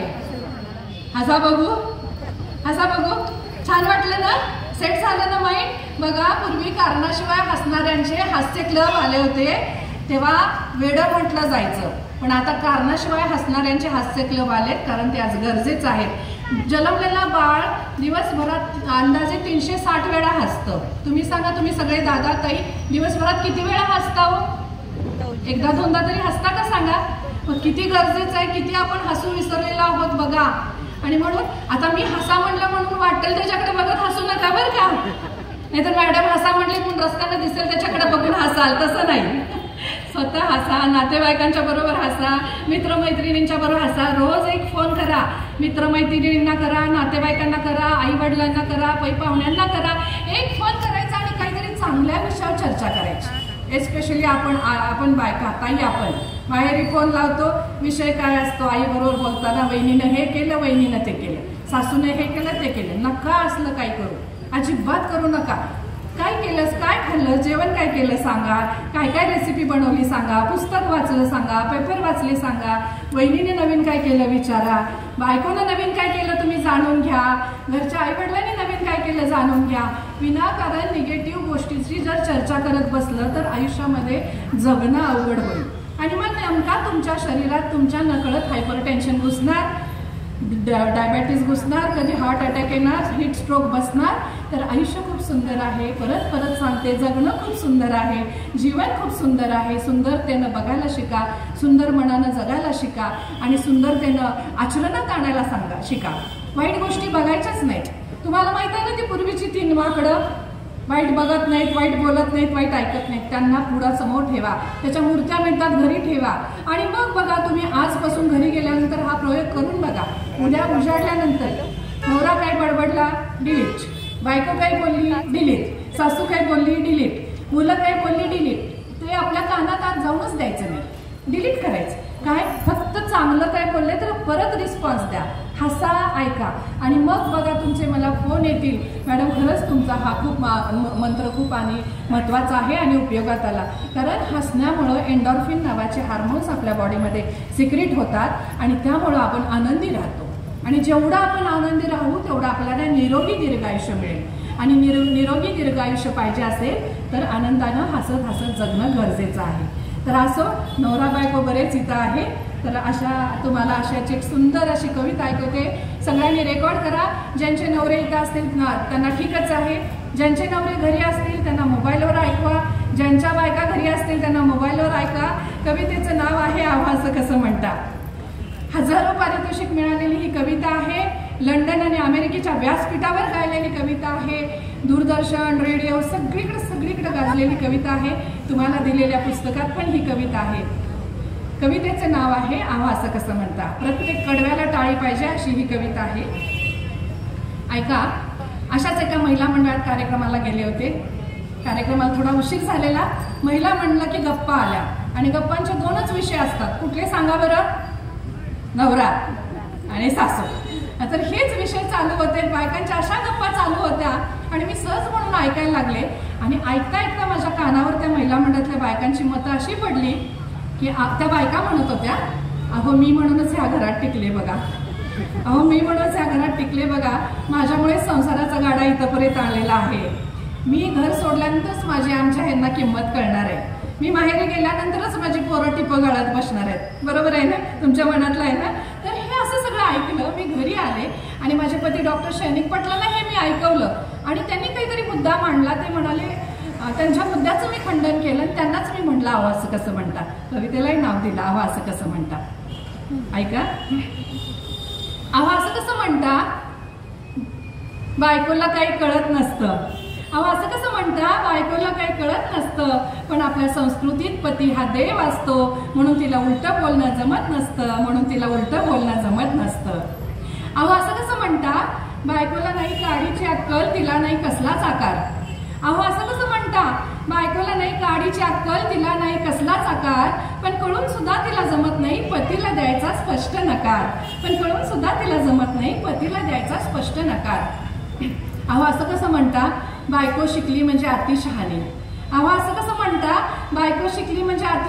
हसा बघू, हसा बघू. छान वाटलं ना? सेट झालं ना माइंड? बघा, पूर्वी कारणाशिवाय हसणाऱ्यांचे हास्य क्लब आले होते तेव्हा वेडं म्हटलं जायचं, पण आता कारणाशिवाय हसणाऱ्यांचे हास्य क्लब आलेत, कारण ते आज गरजेचं आहे. जन्मलेला बाळ दिवसभरात अंदाजे 360 वेळा हसतं. तुम्ही सांगा, तुम्ही सगळे दादा ताई दिवसभरात किती वेळा हसता हो? एकदा दोनदा तरी हसता का सांगा? मग किती गरजेचं आहे, किती आपण हसू विसरलेलो आहोत बघा. आणि म्हणून आता मी हसा म्हणलं म्हणून वाटेल त्याच्याकडे बघत हसू नका बरं का. नाहीतर मॅडम हसा म्हणली म्हणून रस्त्यानं दिसेल त्याच्याकडे बघून हसाल, तसं नाही. स्वतः हसा, नातेवाईकांच्या बरोबर हसा, मित्रमैत्रिणींच्या बरोबर हसा. रोज एक फोन करा, मित्रमैत्रिणींना करा, नातेवाईकांना करा, आई वडिलांना करा, पै पाहुण्यांना करा. एक फोन करायचा आणि काहीतरी चांगल्या विषयावर चर्चा करायची. एस्पेशली आपण बायका, ताई आपण बाहेर फोन लावतो, विषय काय असतो, आई बरोबर बोलताना वहिनीनं हे केलं, वहिनीनं ते केलं, सासूने हे केलं ते केलं. नका असलं काही करू, अजिबात करू नका. काय केलंस, काय खाल्लं, जेवण काय केलं सांगा, काय काय रेसिपी बनवली सांगा, पुस्तक वाचलं सांगा, पेपर वाचले सांगा, वहिनीने नवीन काय केलं विचारा, बायकोनं नवीन काय केलं तुम्ही जाणून घ्या, घरच्या आईवडिलांनी नवीन काय केलं जाणून घ्या. विनाकारण निगेटिव्ह गोष्टीची जर चर्चा करत बसलं तर आयुष्यामध्ये जगणं अवघड होईल. आणि मग नेमका तुमच्या शरीरात तुमच्या नकळत हायपरटेन्शन घुसणार, डायबेटीस घुसणार, कधी हार्ट अटॅक येणार, हीट स्ट्रोक बसणार. तर आयुष्य खूप सुंदर आहे, परत परत सांगते, जगणं खूप सुंदर आहे, जीवन खूप सुंदर आहे. सुंदरतेनं बघायला शिका, सुंदर मनानं जगायला शिका आणि सुंदरतेनं आचरणात आणायला शिका. वाईट गोष्टी बघायच्याच नाहीत. तुम्हाला माहित आहे ना ती पूर्वीची 3 वाकडं, वाईट बघत नाहीत, वाईट बोलत नाहीत, वाईट ऐकत नाहीत. त्यांना पुढा समोर ठेवा, त्याच्या मूर्त्या मिळतात घरी ठेवा आणि मग बघा तुम्ही आजपासून घरी गेल्यानंतर हा प्रयोग करून बघा. उद्या उजाडल्यानंतर नवरा काय बडबडला, डिलीट. बायको काय बोलली, डिलीट. सासू काय बोलली, डिलीट. मुलं काय बोलली, डिलीट. ते आपल्या कानात आत जाऊनच द्यायचं नाही, डिलीट करायचं. काय फक्त चांगलं काय बोलले तर परत रिस्पॉन्स द्या, हसा, ऐका आणि मग बघा तुमचे मला फोन येतील, मॅडम खरंच तुमचा हा खूप मंत्र खूप आणि महत्त्वाचा आहे आणि उपयोगात आला. कारण हसण्यामुळं एन्डॉर्फिन नावाचे हार्मोन्स आपल्या बॉडीमध्ये सिक्रेट होतात आणि त्यामुळं आपण आनंदी राहतो. आणि जेवढं आपण आनंदी राहू तेवढं आपल्याला निरोगी दीर्घायुष्य मिळेल. आणि निरोगी दीर्घायुष्य पाहिजे असेल तर आनंदानं हसत हसत जगणं गरजेचं आहे. तर असं नवरा बायको बरेच इथं आहे. तर तुम्हाला अशाची एक सुंदर अशी कविता ऐकवते. सगळ्यांनी रेकॉर्ड करा. ज्यांचे नवरे इथं असतील त्यांना ठीकच आहे, ज्यांचे नवरे घरी असतील त्यांना मोबाईलवर ऐकवा, ज्यांच्या बायका घरी असतील त्यांना मोबाईलवर ऐका. कवितेचं नाव आहे आवाज कसं म्हणता. हजारो पारितोषिक मिळालेली ही कविता आहे. लंडन आणि अमेरिकेच्या व्यासपीठावर गायलेली कविता आहे. दूरदर्शन, रेडिओ सगळीकडे गाजलेली कविता आहे. तुम्हाला दिलेल्या पुस्तकात पण ही कविता आहे. कवितेचं नाव आहे आवाज कसं म्हणता. प्रत्येक कडव्याला टाळी पाहिजे अशी ही कविता आहे. ऐका. अशाच एका महिला मंडळात कार्यक्रमाला गेले होते. कार्यक्रमाला थोडा उशीर झालेला. महिला म्हणलं की गप्पा आल्या आणि गप्पांचे 2च विषय असतात. कुठले सांगा बरं? नवरा आणि सासू. तर हेच विषय चालू होते. बायकांच्या अशा गप्पा चालू होत्या आणि मी सहज म्हणून ऐकायला लागले. आणि ऐकता ऐकता माझ्या कानावर त्या महिला मंडळातल्या बायकांची मतं अशी पडली की त्या बायका म्हणत होत्या, अहो मी म्हणूनच ह्या घरात टिकले बघा, अहो मी म्हणूनच ह्या घरात टिकले बघा, माझ्यामुळे संसाराचा गाडा इथंपर्यंत आलेला आहे. मी घर सोडल्यानंतरच माझी आमच्या ह्यांना किंमत कळणार आहे. मी माहेरी गेल्यानंतरच माझी पोरं टिपं गळत बसणार आहेत. बरोबर आहे ना? तुमच्या मनातलं आहे ना? तर हे असं सगळं ऐकलं. मी घरी आले आणि माझे पती डॉक्टर शैनिक पाटलांना हे मी ऐकवलं आणि त्यांनी काहीतरी मुद्दा मांडला. ते म्हणाले, त्यांच्या मुद्द्याचं मी खंडन केलं. त्यांनाच मी म्हटलं अहो असं कसं म्हणता. कवितेलाही नाव दिलं अहो असं कसं म्हणता. ऐका. अहो असं कसं म्हणता, बायकोला काही कळत नसतं. अहो असं कसं म्हणता, बायकोला काही कळत नसतं. पण आपल्या संस्कृतीत पती हा देव असतो म्हणून तिला उलटं बोलणं जमत नसतं, म्हणून तिला उलटं बोलणं जमत नसतं. अहो असं कसं म्हणता, बायकोला नाही काडीची अक्कल, तिला नाही कसलाच आकार. अहो असं कसं म्हणता, बायकोला नाही काडीची अक्कल, तिला नाही कसलाच आकार. पण कळून सुद्धा तिला जमत नाही पतीला द्यायचा स्पष्ट नकार. पण कळून सुद्धा तिला जमत नाही पतीला द्यायचा स्पष्ट नकार. अहो असं कसं म्हणता, बायको शिकली म्हणजे अति शहाणी. अहो असं कसं म्हणता,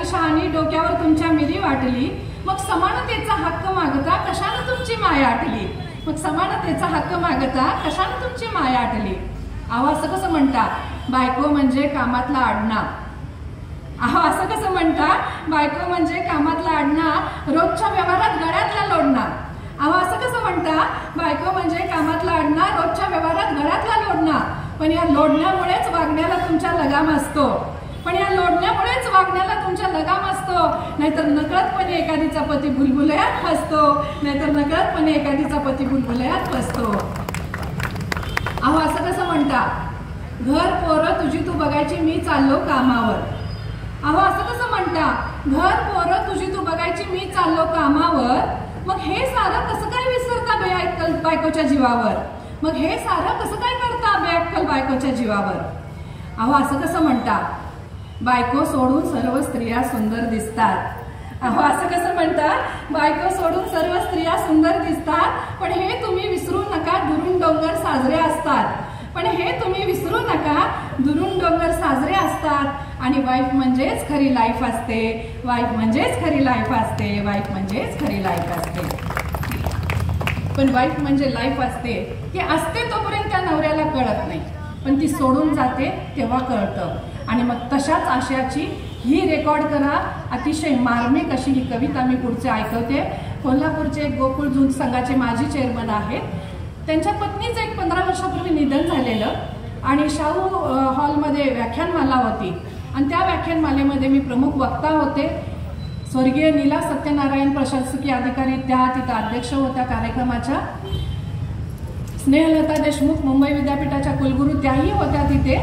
झाली शहाणी, डोक्यावर तुमच्या मिरी वाटली, मग समानतेचा हक्क मागता कशानं तुमची माया आटली, मग समानतेचा हक्क मागता कशानं तुमची माया आटली. अहो असं कसं म्हणता, बायको म्हणजे कामातला आडणा. अहो असं कसं म्हणता, बायको म्हणजे कामातला आडणा, रोजच्या व्यवहारात गळ्यातला लोडणा. अहो असं कसं म्हणता, बायको म्हणजे कामातला आडणा, रोजच्या व्यवहारात गळ्यातला लोडणा. पण या लोडण्यामुळेच वागण्याला तुमच्या लगाम असतो, पण या लोडण्यामुळेच वागण्याला तुमच्या लगाम असतो. नाहीतर नकळतपणे एखादीचा पती भुलभुलयात फसतो, नाहीतर नकळतपणे एखादीचा पती भुलभुलयात फसतो. अहो असं कसं म्हणता, घर पोरं तुझी तू बघायची, मी चाललो कामावर. अहो असं कसं म्हणता, घर पोरं तुझी तू बघायची, मी चाललो कामावर. मग हे सारं कसं काय विसरता बेअक्कल बायकोच्या जीवावर, मग हे सारं कसं काय करता बेअक्कल बायकोच्या जीवावर. अहो असं कसं म्हणता, बायको सोडून सर्व स्त्रिया सुंदर दिसतात. अहो असं कसं म्हणता, बायको सोडून सर्व स्त्रिया सुंदर दिसतात, पण हे तुम्ही विसरू नका दुरून डोंगर साजरे असतात. पण हे तुम्ही विसरू नका दुरून डोंगर साजरे असतात. आणि वाईफ म्हणजेच खरी लाईफ असते, वाईफ म्हणजेच खरी लाईफ असते, वाईफ म्हणजेच खरी लाईफ असते. पण वाईफ म्हणजे लाईफ असते, ती असते तोपर्यंत त्या नवऱ्याला कळत नाही, पण ती सोडून जाते तेव्हा कळतं. आणि मग तशाच आशयाची ही रेकॉर्ड करा अतिशय मार्मिक अशी ही कविता मी पुढचे ऐकवते. कोल्हापूरचे गोकुळ झुंज संघाचे माजी चेअरमन आहेत. त्यांच्या पत्नीचं एक 15 वर्षापूर्वी निधन झालेलं आणि शाहू हॉलमध्ये व्याख्यानमाला होती आणि त्या व्याख्यानमालेमध्ये मी प्रमुख वक्ता होते. स्वर्गीय नीला सत्यनारायण प्रशासकीय अधिकारी त्या तिथं अध्यक्ष होत्या कार्यक्रमाच्या. स्नेहलता देशमुख मुंबई विद्यापीठाच्या कुलगुरू त्याही होत्या तिथे.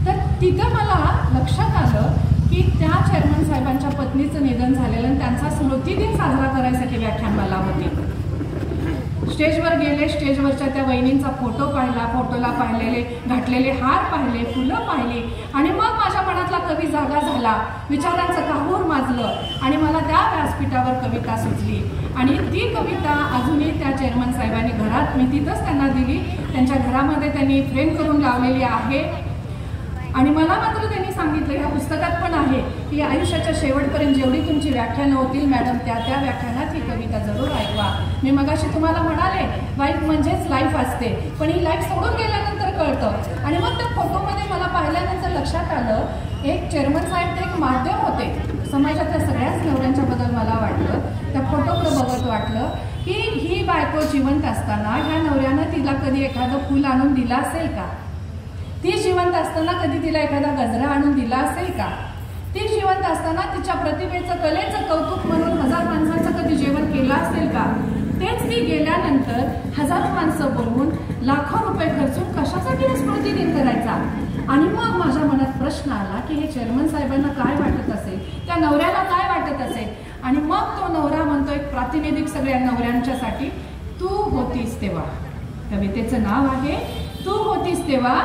तर तिथं मला लक्षात आलं की त्या चेअरमन साहेबांच्या पत्नीचं निधन झालेलं आणि त्यांचा स्मृतिदिन साजरा करायसाठी व्याख्यानमाला होती. स्टेजवर गेले, स्टेजवरच्या त्या वहिनींचा फोटो पाहिला, फोटोला पाहिलेले घातलेले हार पाहिले, फुलं पाहिली आणि मग माझ्या मनातला कवी जागा झाला, विचारांचं काहूर माजलं आणि मला त्या व्यासपीठावर कविता सुचली. आणि ती कविता अजूनही त्या चेअरमन साहेबांनी घरात, मी तिथंच त्यांना दिली, त्यांच्या घरामध्ये त्यांनी फ्रेम करून लावलेली आहे. आणि मला मात्र त्यांनी सांगितलं, ह्या पुस्तकात पण आहे की आयुष्याच्या शेवटपर्यंत जेवढी तुमची व्याख्यानं होतील मॅडम, त्या व्याख्यानात ही कविता जरूर ऐकवा. मी मगाशी तुम्हाला म्हणाले वाईफ म्हणजेच लाईफ असते, पण ही लाईफ सोडून गेल्यानंतर कळतं. आणि मग त्या फोटोमध्ये मला पाहिल्यानंतर लक्षात आलं, एक चेअरमन साहेब ते एक माध्यम होते समाजातल्या सगळ्याच नवऱ्यांच्या बद्दल मला वाटलं. त्या फोटोकडे बघत वाटलं की ही बायको जिवंत असताना ह्या नवऱ्यानं तिला कधी एखादं फुल आणून दिलं असेल का, ती जिवंत असताना कधी तिला एखादा गजरा आणून दिला असेल का, ती जिवंत असताना तिच्या प्रतिभेचं कलेचं कौतुक म्हणून 1000 माणसांचं कधी जेवण केलं असेल का. तेच ती गेल्यानंतर 1000 माणसं बोलवून लाखो रुपये खर्चून कशासाठी स्मृतिदिन करायचा. आणि मग माझ्या मनात प्रश्न आला की हे चेअरमन साहेबांना काय वाटत असेल, त्या नवऱ्याला काय वाटत असेल. आणि मग तो नवरा म्हणतो, एक प्रातिनिधिक सगळ्या नवऱ्यांच्यासाठी, तू होतीस तेव्हा, कवितेचं नाव आहे तू होतीस तेव्हा,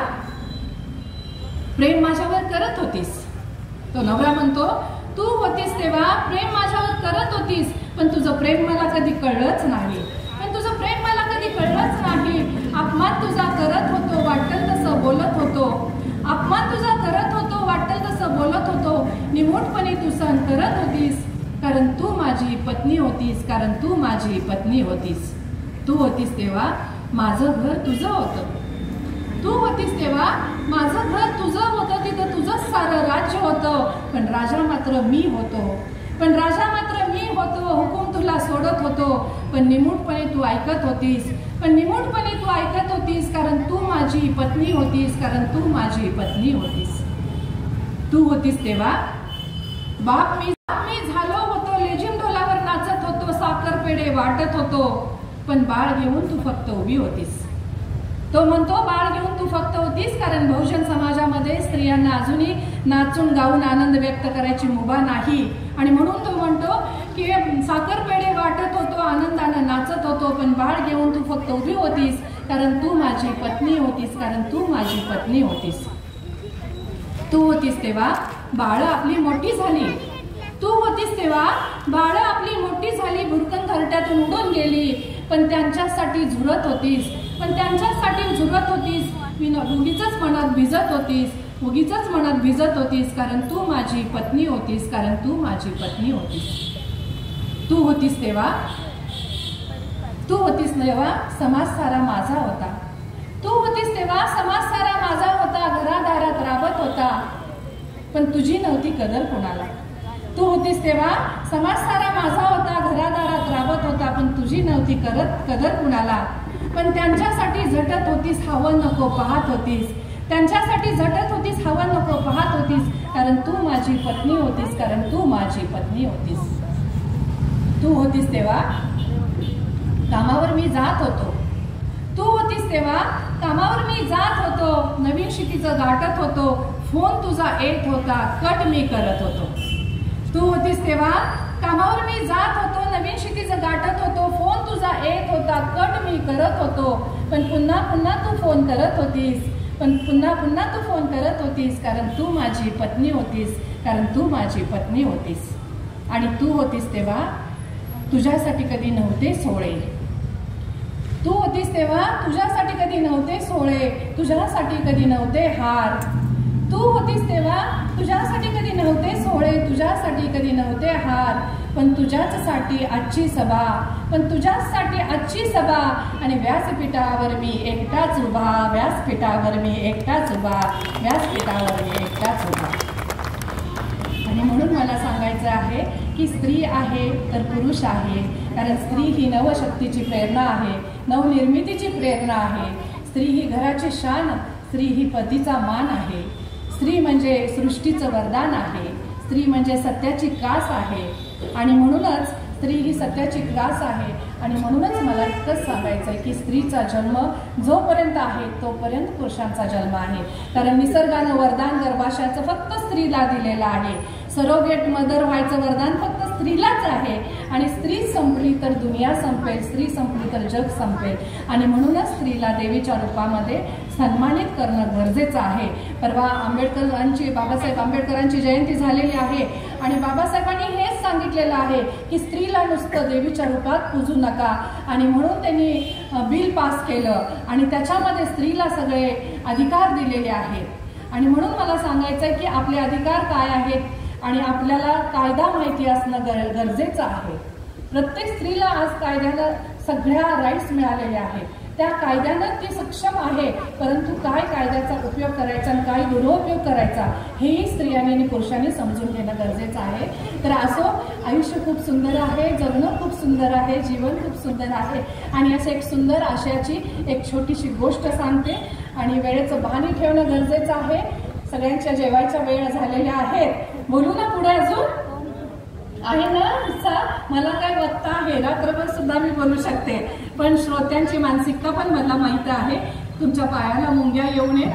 प्रेम माझ्यावर करत होतीस. तो नवरा म्हणतो, तू होतीस तेव्हा प्रेम माझ्यावर करत होतीस, पण तुझं प्रेम मला कधी कळलंच नाही, पण तुझं प्रेम मला कधी कळलंच नाही. अपमान तुझा करत होतो, वाटेल तसं बोलत होतो, अपमान तुझा करत होतो, वाटेल तसं बोलत होतो. निमूटपणे तू सहन करत होतीस, कारण तू माझी पत्नी होतीस, कारण तू माझी पत्नी होतीस. तू होतीस तेव्हा माझं घर तुझं होतं, तू होतीस तेव्हा माझं घर तुझं होतं, तिथं तुझंच सारं राज्य होतं. पण राजा मात्र मी होतो, पण राजा मात्र मी होतो. हुकूम तुला सोडत होतो, पण निमूटपणे तू ऐकत होतीस, पण निमूटपणे तू ऐकत होतीस, कारण तू माझी पत्नी होतीस, कारण तू माझी पत्नी होतीस. तू होतीस तेव्हा बाप मी झालो होतो, लेझिम डोलावर नाचत होतो, साखर पेढे वाटत होतो, पण बाळ घेऊन तू फक्त उभी होतीस. तो म्हणतो, बाळ घेऊन तू फक्त होतीस, कारण बहुजन समाजामध्ये स्त्रियांना अजूनही नाचून गाऊन आनंद व्यक्त करायची मुभा नाही. आणि म्हणून तो म्हणतो की साखर पेढे वाटत होतो, आनंदानं नाचत होतो, पण बाळ घेऊन तू फक्त उभी होतीस, कारण तू माझी पत्नी होतीस, कारण तू माझी पत्नी होतीस. तू होतीस तेव्हा बाळ आपली मोठी झाली, तू होतीस तेव्हा बाळ आपली मोठी झाली, भुरकन घरट्यातून उडून गेली, पण त्यांच्यासाठी झुरत होतीस, पण त्यांच्यासाठी झुरत होतीस. मी उगीच म्हणत भिजत होतीस, उगीच मनात भिजत होतीस, कारण तू माझी पत्नी होतीस, कारण तू माझी पत्नी होतीस. तू होतीस तेव्हा समाज सारा माझा होता. तू होतीस तेव्हा समाज सारा माझा होता, घरादारात राबत होता, पण तुझी नव्हती कदर कोणाला. तू होतीस तेव्हा समाज सारा माझा होता, घरादारात राबत होता, पण तुझी नव्हती कदर कुणाला. पण त्यांच्यासाठी झटत होतीस, हवं नको पाहत होतीस. त्यांच्यासाठी झटत होतीस, हवं नको पाहत होतीस, कारण तू माझी पत्नी होतीस, कारण तू माझी पत्नी होतीस. तू होतीस तेव्हा कामावर मी जात होतो. तू होतीस तेव्हा कामावर मी जात होतो, नवीन क्षितिजं गाठत होतो, फोन तुझा येत होता, कट मी करत होतो. तू होतीस तेव्हा कामावर मी जात होतो, नवीन क्षितिजं गाठत होतो, फोन तुझा येत होता, कट मी करत होतो, पण पुन्हा पुन्हा तू फोन करत होतीस, कारण तू माझी पत्नी होतीस, कारण तू माझी पत्नी होतीस. आणि तू होतीस तेव्हा तुझ्यासाठी कधी नव्हते सोहळे. तू होतीस तेव्हा तुझ्यासाठी कधी नव्हते सोहळे, तुझ्यासाठी कधी नव्हते हार. तू होतीस तेव्हा तुझ्यासाठी कधी नव्हते सोहळे, तुझ्यासाठी कधी नव्हते हार, पण तुझ्यासाठी आजची सभा आणि व्यासपीठावर मी एकटाच उभा. आणि म्हणून मला सांगायचं आहे की स्त्री आहे तर पुरुष आहे, कारण स्त्री ही नवशक्तीची प्रेरणा आहे, नवनिर्मितीची प्रेरणा आहे. स्त्री ही घराची शान, स्त्री ही पतीचा मान आहे. स्त्री म्हणजे सृष्टीचं वरदान आहे. स्त्री म्हणजे सत्याची कास आहे, आणि म्हणूनच स्त्री ही सत्याची कास आहे. आणि म्हणूनच मला इतकंच सांगायचं आहे की स्त्रीचा जन्म जोपर्यंत आहे तोपर्यंत पुरुषांचा जन्म आहे, कारण निसर्गानं वरदान गर्भाशयाचं फक्त स्त्रीला दिलेलं आहे. सरोगेट मदर व्हायचं वरदान फक्त स्त्रीलाच आहे. आणि स्त्री संपली तर दुनिया संपेल, स्त्री संपली तर जग संपेल. आणि म्हणूनच स्त्रीला देवीच्या रूपामध्ये सन्मानित करणं गरजेचं आहे. परवा बाबासाहेब आंबेडकरांची जयंती झालेली आहे, आणि बाबासाहेबांनी हेच सांगितलेलं आहे की स्त्रीला नुसतं देवीच्या रूपात पूजू नका. आणि म्हणून त्यांनी बिल पास केलं, आणि त्याच्यामध्ये स्त्रीला सगळे अधिकार दिलेले आहेत. आणि म्हणून मला सांगायचं आहे की आपले अधिकार काय आहेत, आणि आपल्याला कायदा माहिती असणं गरजेचं आहे. प्रत्येक स्त्रीला आज कायद्यानं सगळ्या राईट्स मिळालेले आहेत. त्या कायद्यानं ती सक्षम आहे, परंतु काय कायद्याचा उपयोग करायचा आणि काय दुरुपयोग करायचा हेही स्त्रियांनी आणि पुरुषांनी समजून घेणं गरजेचं आहे. तर असो, आयुष्य खूप सुंदर आहे, जगणं खूप सुंदर आहे, जीवन खूप सुंदर आहे. आणि असं एक सुंदर आशयाची एक छोटीशी गोष्ट सांगते, आणि वेळेचं भान ठेवणं गरजेचं आहे. सगळ्यांच्या जेवायच्या वेळ झालेल्या आहेत. बोलू ना पुढे अजून आहे ना इच्छा? मला काय वक्ता आहे, रात्रभर सुद्धा मी बोलू शकते, पण श्रोत्यांची मानसिकता पण मला माहिती आहे. तुमच्या पायाला मुंग्या येऊ नये.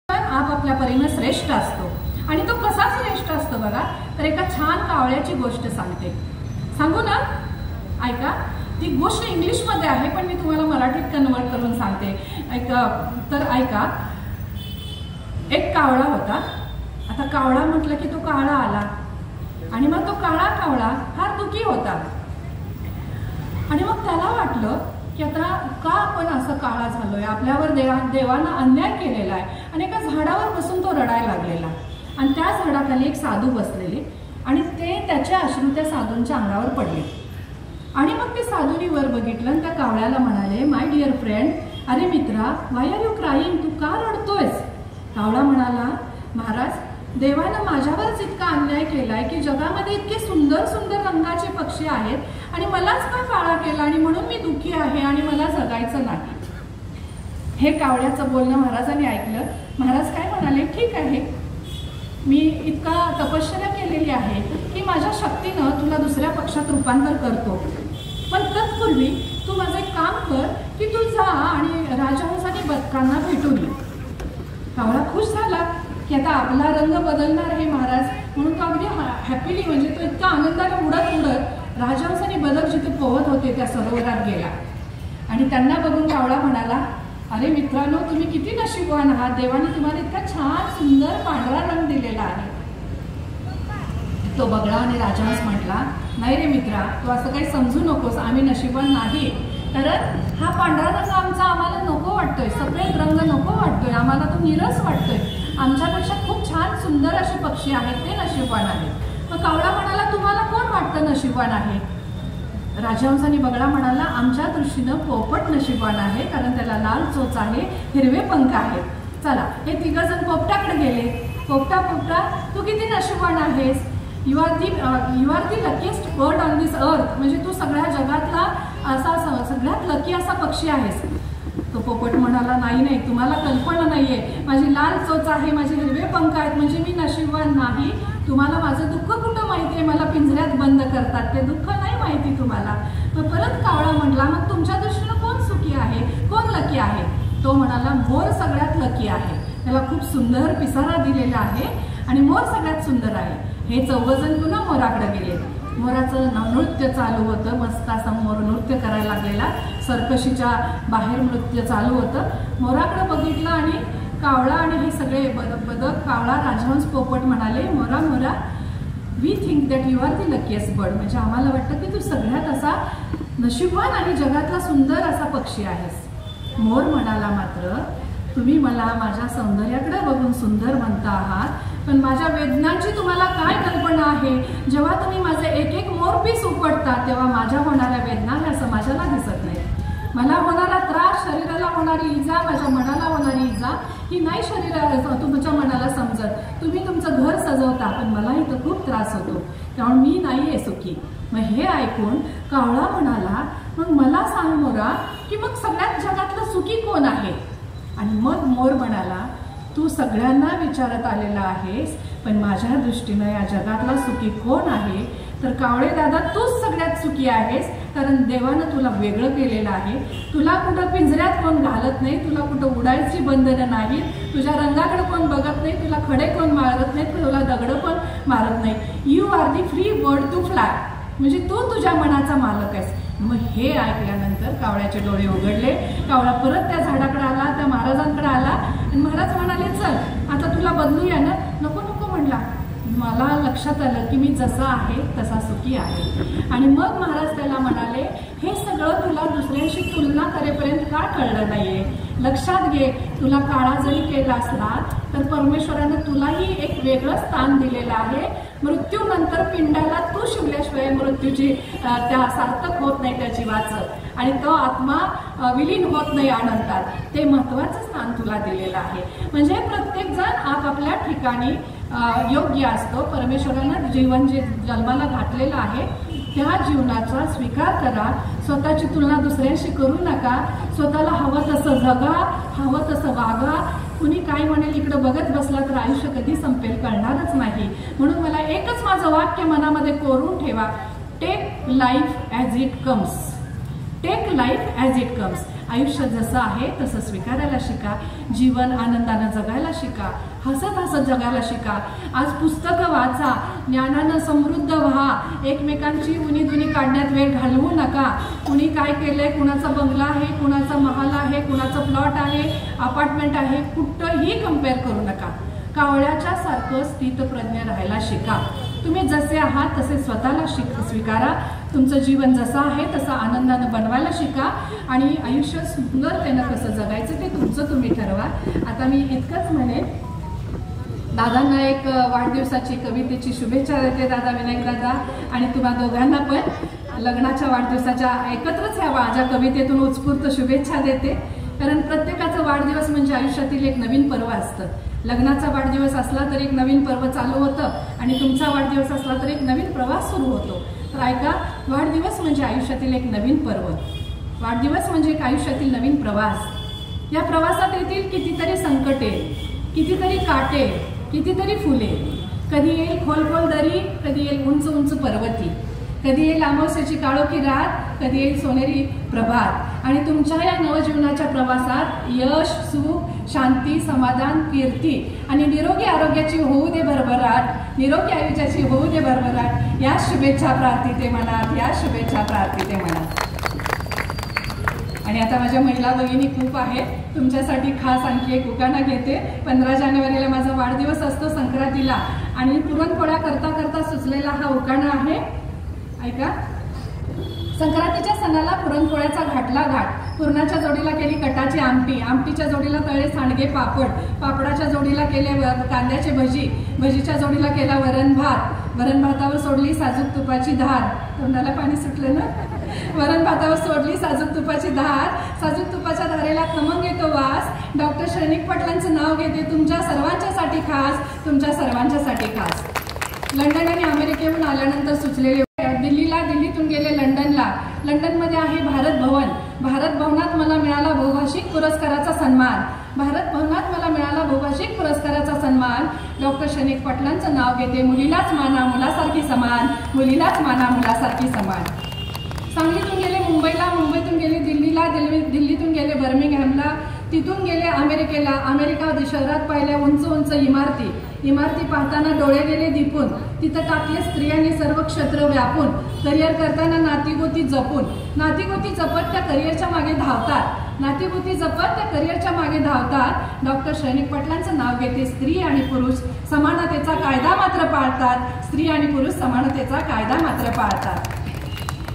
आपापल्या परीने श्रेष्ठ असतो, आणि तो कसा श्रेष्ठ असतो बघा. तर एका छान कावळ्याची गोष्ट सांगू ना, ऐका. ती गोष्ट इंग्लिशमध्ये आहे, पण मी तुम्हाला मराठीत कन्वर्ट करून सांगते. ऐका. एक कावळा होता. आता कावळा म्हटलं की तो काळा आला, आणि मग तो काळा कावळा फार दुखी होता. आणि मग त्याला वाटलं की आता का आपण असं काळा झालोय, आपल्यावर देवानं अन्याय केलेला आहे. आणि एका झाडावर बसून तो रडायला लागलेला, आणि त्या झाडाखाली एक साधू बसलेले, आणि ते त्याचे अश्रू त्या साधूंच्या अंगावर पडले. आणि मग ते साधूनी वर बघितलं, आणि त्या कावळ्याला म्हणाले, माय डिअर फ्रेंड, अरे मित्रा, वाय आर यू क्राईंग, तू का रडतोयस? कावळा म्हणाला, महाराज, देवानं माझ्यावरच इतका अन्याय केलाय की जगामध्ये इतके सुंदर सुंदर रंगाचे पक्षी आहेत, आणि मलाच का काळा केला, आणि म्हणून मी दुःखी आहे, आणि मला जगायचं नाही. हे कावळ्याचं बोलणं महाराजांनी ऐकलं. महाराज काय म्हणाले, ठीक आहे, मी इतका तपश्चर्या केलेली आहे की माझ्या शक्तीनं तुला दुसऱ्या पक्षात रूपांतर करतो, पण तत्पूर्वी तू माझं एक काम कर की तू जा आणि राजहंस आणि बदकांना भेटून ये. कावळा खुश झाला की आता आपला रंग बदलणार आहे महाराज, म्हणून तो अगदी हॅपीली, म्हणजे तो इतका आनंदाने उडत राजहंस आणि बदक जिथे पोहत होते त्या सरोवरात गेला. आणि त्यांना बघून कावळा म्हणाला, अरे मित्रांनो, तुम्ही किती नशीबवान आहात, देवाने तुम्हाला इतका छान सुंदर पांढरा रंग दिलेला आहे. तो बगळा आणि राजहंस म्हटला, नाही रे मित्रा, तू असं काही समजू नकोस, आम्ही नशीबवान नाही, कारण हा पांढरा रंग आमचा आम्हाला नको वाटतोय, सफेद रंग नको वाटतोय, आम्हाला तो निरस वाटतोय. आमच्यापेक्षा खूप छान सुंदर असे पक्षी आहेत ते नशीबवान आहेत. मग कावळा म्हणाला, तुम्हाला कोण वाटतं नशीबवान आहे? राजहंसानी बगळा म्हणाला, आमच्या दृष्टीनं पोपट नशीबवान आहे, कारण त्याला लाल चोच आहे, हिरवे पंख आहेत. चला, हे तिघं जण पोपटाकडे गेले. पोपटा तू किती नशीबवान आहेस? You are the luckiest bird on this earth. म्हणजे तू सगळ्या जगातला असा सगळ्यात लकी असा पक्षी आहेस. तो पोपट म्हणाला, नाही, तुम्हाला कल्पना नाहीये, माझी लाल चोच आहे, माझे हिरवे पंख आहेत, म्हणजे मी नशीबवान नाही. तुम्हाला माझं दुःख कुठं माहिती आहे? मला पिंजऱ्यात बंद करतात, ते दुःख नाही माहिती तुम्हाला. मग परत कावळा म्हटला, मग तुमच्या दृष्टीनं कोण सुखी आहे, कोण लकी आहे? तो म्हणाला, मोर सगळ्यात लकी आहे, त्याला खूप सुंदर पिसारा दिलेला आहे आणि मोर सगळ्यात सुंदर आहे. हे चौघजण पुन्हा मोराकडे गेले. मोराचं नृत्य चालू होतं, मस्त असा मोर नृत्य करायला लागलेला, सर्कशीच्या बाहेर नृत्य चालू होतं. मोराकडे बघितलं आणि कावळा आणि हे सगळे बदक, कावळा, राजहंस, पोपट म्हणाले, मोरा we think that you are the luckiest bird. म्हणजे आम्हाला वाटतं की तू सगळ्यात असा नशीबवान आणि जगातला सुंदर असा पक्षी आहेस. मोर म्हणाला, मात्र तुम्ही मला माझ्या सौंदर्याकडे बघून सुंदर म्हणता आहात, पण माझ्या वेदनांची तुम्हाला काय कल्पना आहे? जेव्हा तुम्ही माझे एक एक मोरपीस उपटता तेव्हा माझ्या होणाऱ्या वेदना ह्या समाजाला दिसत नाही. मला होणारा त्रास, शरीराला होणारी इजा, माझ्या मनाला होणारी इजा ही नाही शरीराला, तुमच्या मनाला समजत. तुम्ही तुमचं घर सजवता, पण मला इथं खूप त्रास होतो, त्यामुळे मी नाही आहे सुखी. मग हे ऐकून कावळा म्हणाला, मग मला सांग मोरा, की मग सगळ्यात जगातलं सुखी कोण आहे? आणि मग मोर म्हणाला, तू सगळ्यांना विचारत आलेला आहेस, पण माझ्या दृष्टीनं या जगातला सुखी कोण आहे? तर कावळे दादा, तूच सगळ्यात सुखी आहेस, कारण देवानं तुला वेगळं केलेलं आहे. तुला कुठं पिंजऱ्यात कोण घालत नाही, तुला कुठं उडायची बंधनं नाहीत, तुझ्या रंगाकडे कोण बघत नाही, तुला खडे कोण मारत नाहीत, तुला दगडं पण मारत नाही. You are the free bird to fly. म्हणजे तू तुझ्या मनाचा मालक आहेस. मग हे ऐकल्यानंतर कावळ्याचे डोळे उघडले. कावळा परत त्या झाडाकडे आला, त्या महाराजांकडे आला आणि महाराज म्हणाले, चल आता तुला बदलूया ना? नको म्हणला, मला लक्षात आलं की मी जसा आहे तसा सुखी आहे. आणि मग महाराज त्याला म्हणाले, हे सगळं तुला दुसऱ्यांशी तुलना करेपर्यंत का कळलं नाहीये? लक्षात घे, तुला काळा जरी केला असला तर परमेश्वरानं तुलाही एक वेगळं स्थान दिलेलं आहे. मृत्यूनंतर पिंडाला तू शिवल्याशिवाय मृत्यूची त्या सार्थक होत नाही त्याची वाचत, आणि तो आत्मा विलीन होत नाही अनंतात. ते महत्वाचं स्थान तुला दिलेलं आहे. म्हणजे प्रत्येक जण आपापल्या ठिकाणी योग्य असतो. परमेश्वरानं जीवन जे जन्माला घातलेलं आहे त्या जीवनाचा स्वीकार करा. स्वतःची तुलना दुसऱ्यांशी करू नका. स्वतःला हवं तसं जगा, हवं तसं वागा. कुणी काय म्हणेल इकडं बघत बसला तर आयुष्य कधी संपेल कळणारच नाही. म्हणून मला एकच माझं वाक्य मनामध्ये कोरून ठेवा, take life as it comes. Take life as it comes. आयुष्य जसं आहे तसं स्वीकारायला शिका. जीवन आनंदानं जगायला शिका. हसत हसत जगायला शिका. आज पुस्तकं वाचा, ज्ञानानं समृद्ध व्हा. एकमेकांची उनी काढण्यात वेळ घालवू नका. कुणी काय केलंय, कुणाचा बंगला आहे, कुणाचा महाल आहे, कुणाचं प्लॉट आहे, अपार्टमेंट आहे, कुठंही कम्पेअर करू नका. कावळ्याच्या सारखं स्थितप्रज्ञ राहायला शिका. तुम्ही जसे आहात तसे स्वतःला स्वीकारा. तुमचं जीवन जसं आहे तसं आनंदानं बनवायला शिका आणि आयुष्य सुंदरतेनं कसं जगायचं ते तुमचं तुम्ही ठरवा. आता मी इतकंच म्हणेन, दादांना एक वाढदिवसाची कवितेची शुभेच्छा देते, दादा विनायक दादा, आणि तुम्हा दोघांना पण लग्नाच्या वाढदिवसाच्या एकत्रच ह्या माझ्या कवितेतून उत्स्फूर्त शुभेच्छा देते. कारण प्रत्येकाचा वाढदिवस म्हणजे आयुष्यातील एक नवीन पर्व असतं. लग्नाचा वाढदिवस असला तर एक नवीन पर्व चालू होतं आणि तुमचा वाढदिवस असला तर एक नवीन प्रवास सुरू होतो. तर ऐका, वाढदिवस म्हणजे आयुष्यातील एक नवीन पर्व. वाढदिवस म्हणजे एक आयुष्यातील नवीन प्रवास. या प्रवासात येतील कितीतरी संकटे, कितीतरी काटे, कितीतरी फुले. कधी येईल खोल दरी, कधी येईल उंच उंच पर्वती, कधी येईल अमावस्येची काळोखी रात, कधी येईल सोनेरी प्रभात. आणि तुमच्या या नवजीवनाच्या प्रवासात यश, सुख, शांती, समाधान, कीर्ती आणि निरोगी आरोग्याची होऊ दे भरभराट. निरोगी आयुष्याची होऊ दे भरभराट. या शुभेच्छा प्रार्थिते मनात, या शुभेच्छा प्रार्थिते मनात. आणि आता माझ्या महिला भगिनी खूप आहेत, तुमच्यासाठी खास आणखी एक उखाणा घेते. 15 जानेवारीला माझा वाढदिवस असतो, संक्रांतीला, आणि पुरणपोळ्या करता करता सुचलेला हा उखाणा आहे. ऐका. संक्रांतीच्या सणाला पुरणपोळ्याचा घाटला घाट, पुरणाच्या जोडीला केली कटाची आमटी, आमटीच्या जोडीला तळे सांडगे पापड, पापडाच्या जोडीला केले कांद्याचे भजी, भजीच्या जोडीला केला वरण भात, वरण भातावर सोडली साजूक तुपाची धार, तोंडाला पाणी सुटलं ना, वरण भातावर सोडली साजूक तुपाची धार, साजूक तुपाच्या धारेला खमंग येतो वास, डॉक्टर श्रेनिक पाटलांचं नाव घेते तुमच्या सर्वांच्यासाठी खास, तुमच्या सर्वांच्यासाठी खास. लंडन आणि अमेरिकेहून आल्यानंतर सुचलेले दिल्लीतून गेले लंडनला, लंडनमध्ये आहे भारत भवन, भारत भवनात मला मिळाला बहुभाषिक पुरस्काराचा सन्मान, भारत भवनात मला मिळाला बहुभाषिक पुरस्काराचा सन्मान, डॉक्टर श्रेनिक पाटलांचं नाव घेते मुलीलाच माना मुलासारखी समान, मुलीलाच माना मुलासारखी समान. सांगलीतून गेले मुंबईला, मुंबईतून गेले दिल्लीला, दिल्लीतून गेले बर्मिंगहॅमला, तिथून गेले अमेरिकेला, अमेरिका शहरात पाहिल्या उंच उंच इमारती, इमारती पाहताना डोळे गेले दिपून, तिथं टाकले स्त्रियांनी सर्व क्षेत्र व्यापून, करिअर करताना नातीगोती जपून, नातीगोती जपत त्या करिअरच्या मागे धावतात, नातीगोती जपत त्या करिअरच्या मागे धावतात. डॉक्टर श्रेनिक पाटलांचं नाव घेते स्त्री आणि पुरुष समानतेचा कायदा मात्र पाळतात, स्त्री आणि पुरुष समानतेचा कायदा मात्र पाळतात.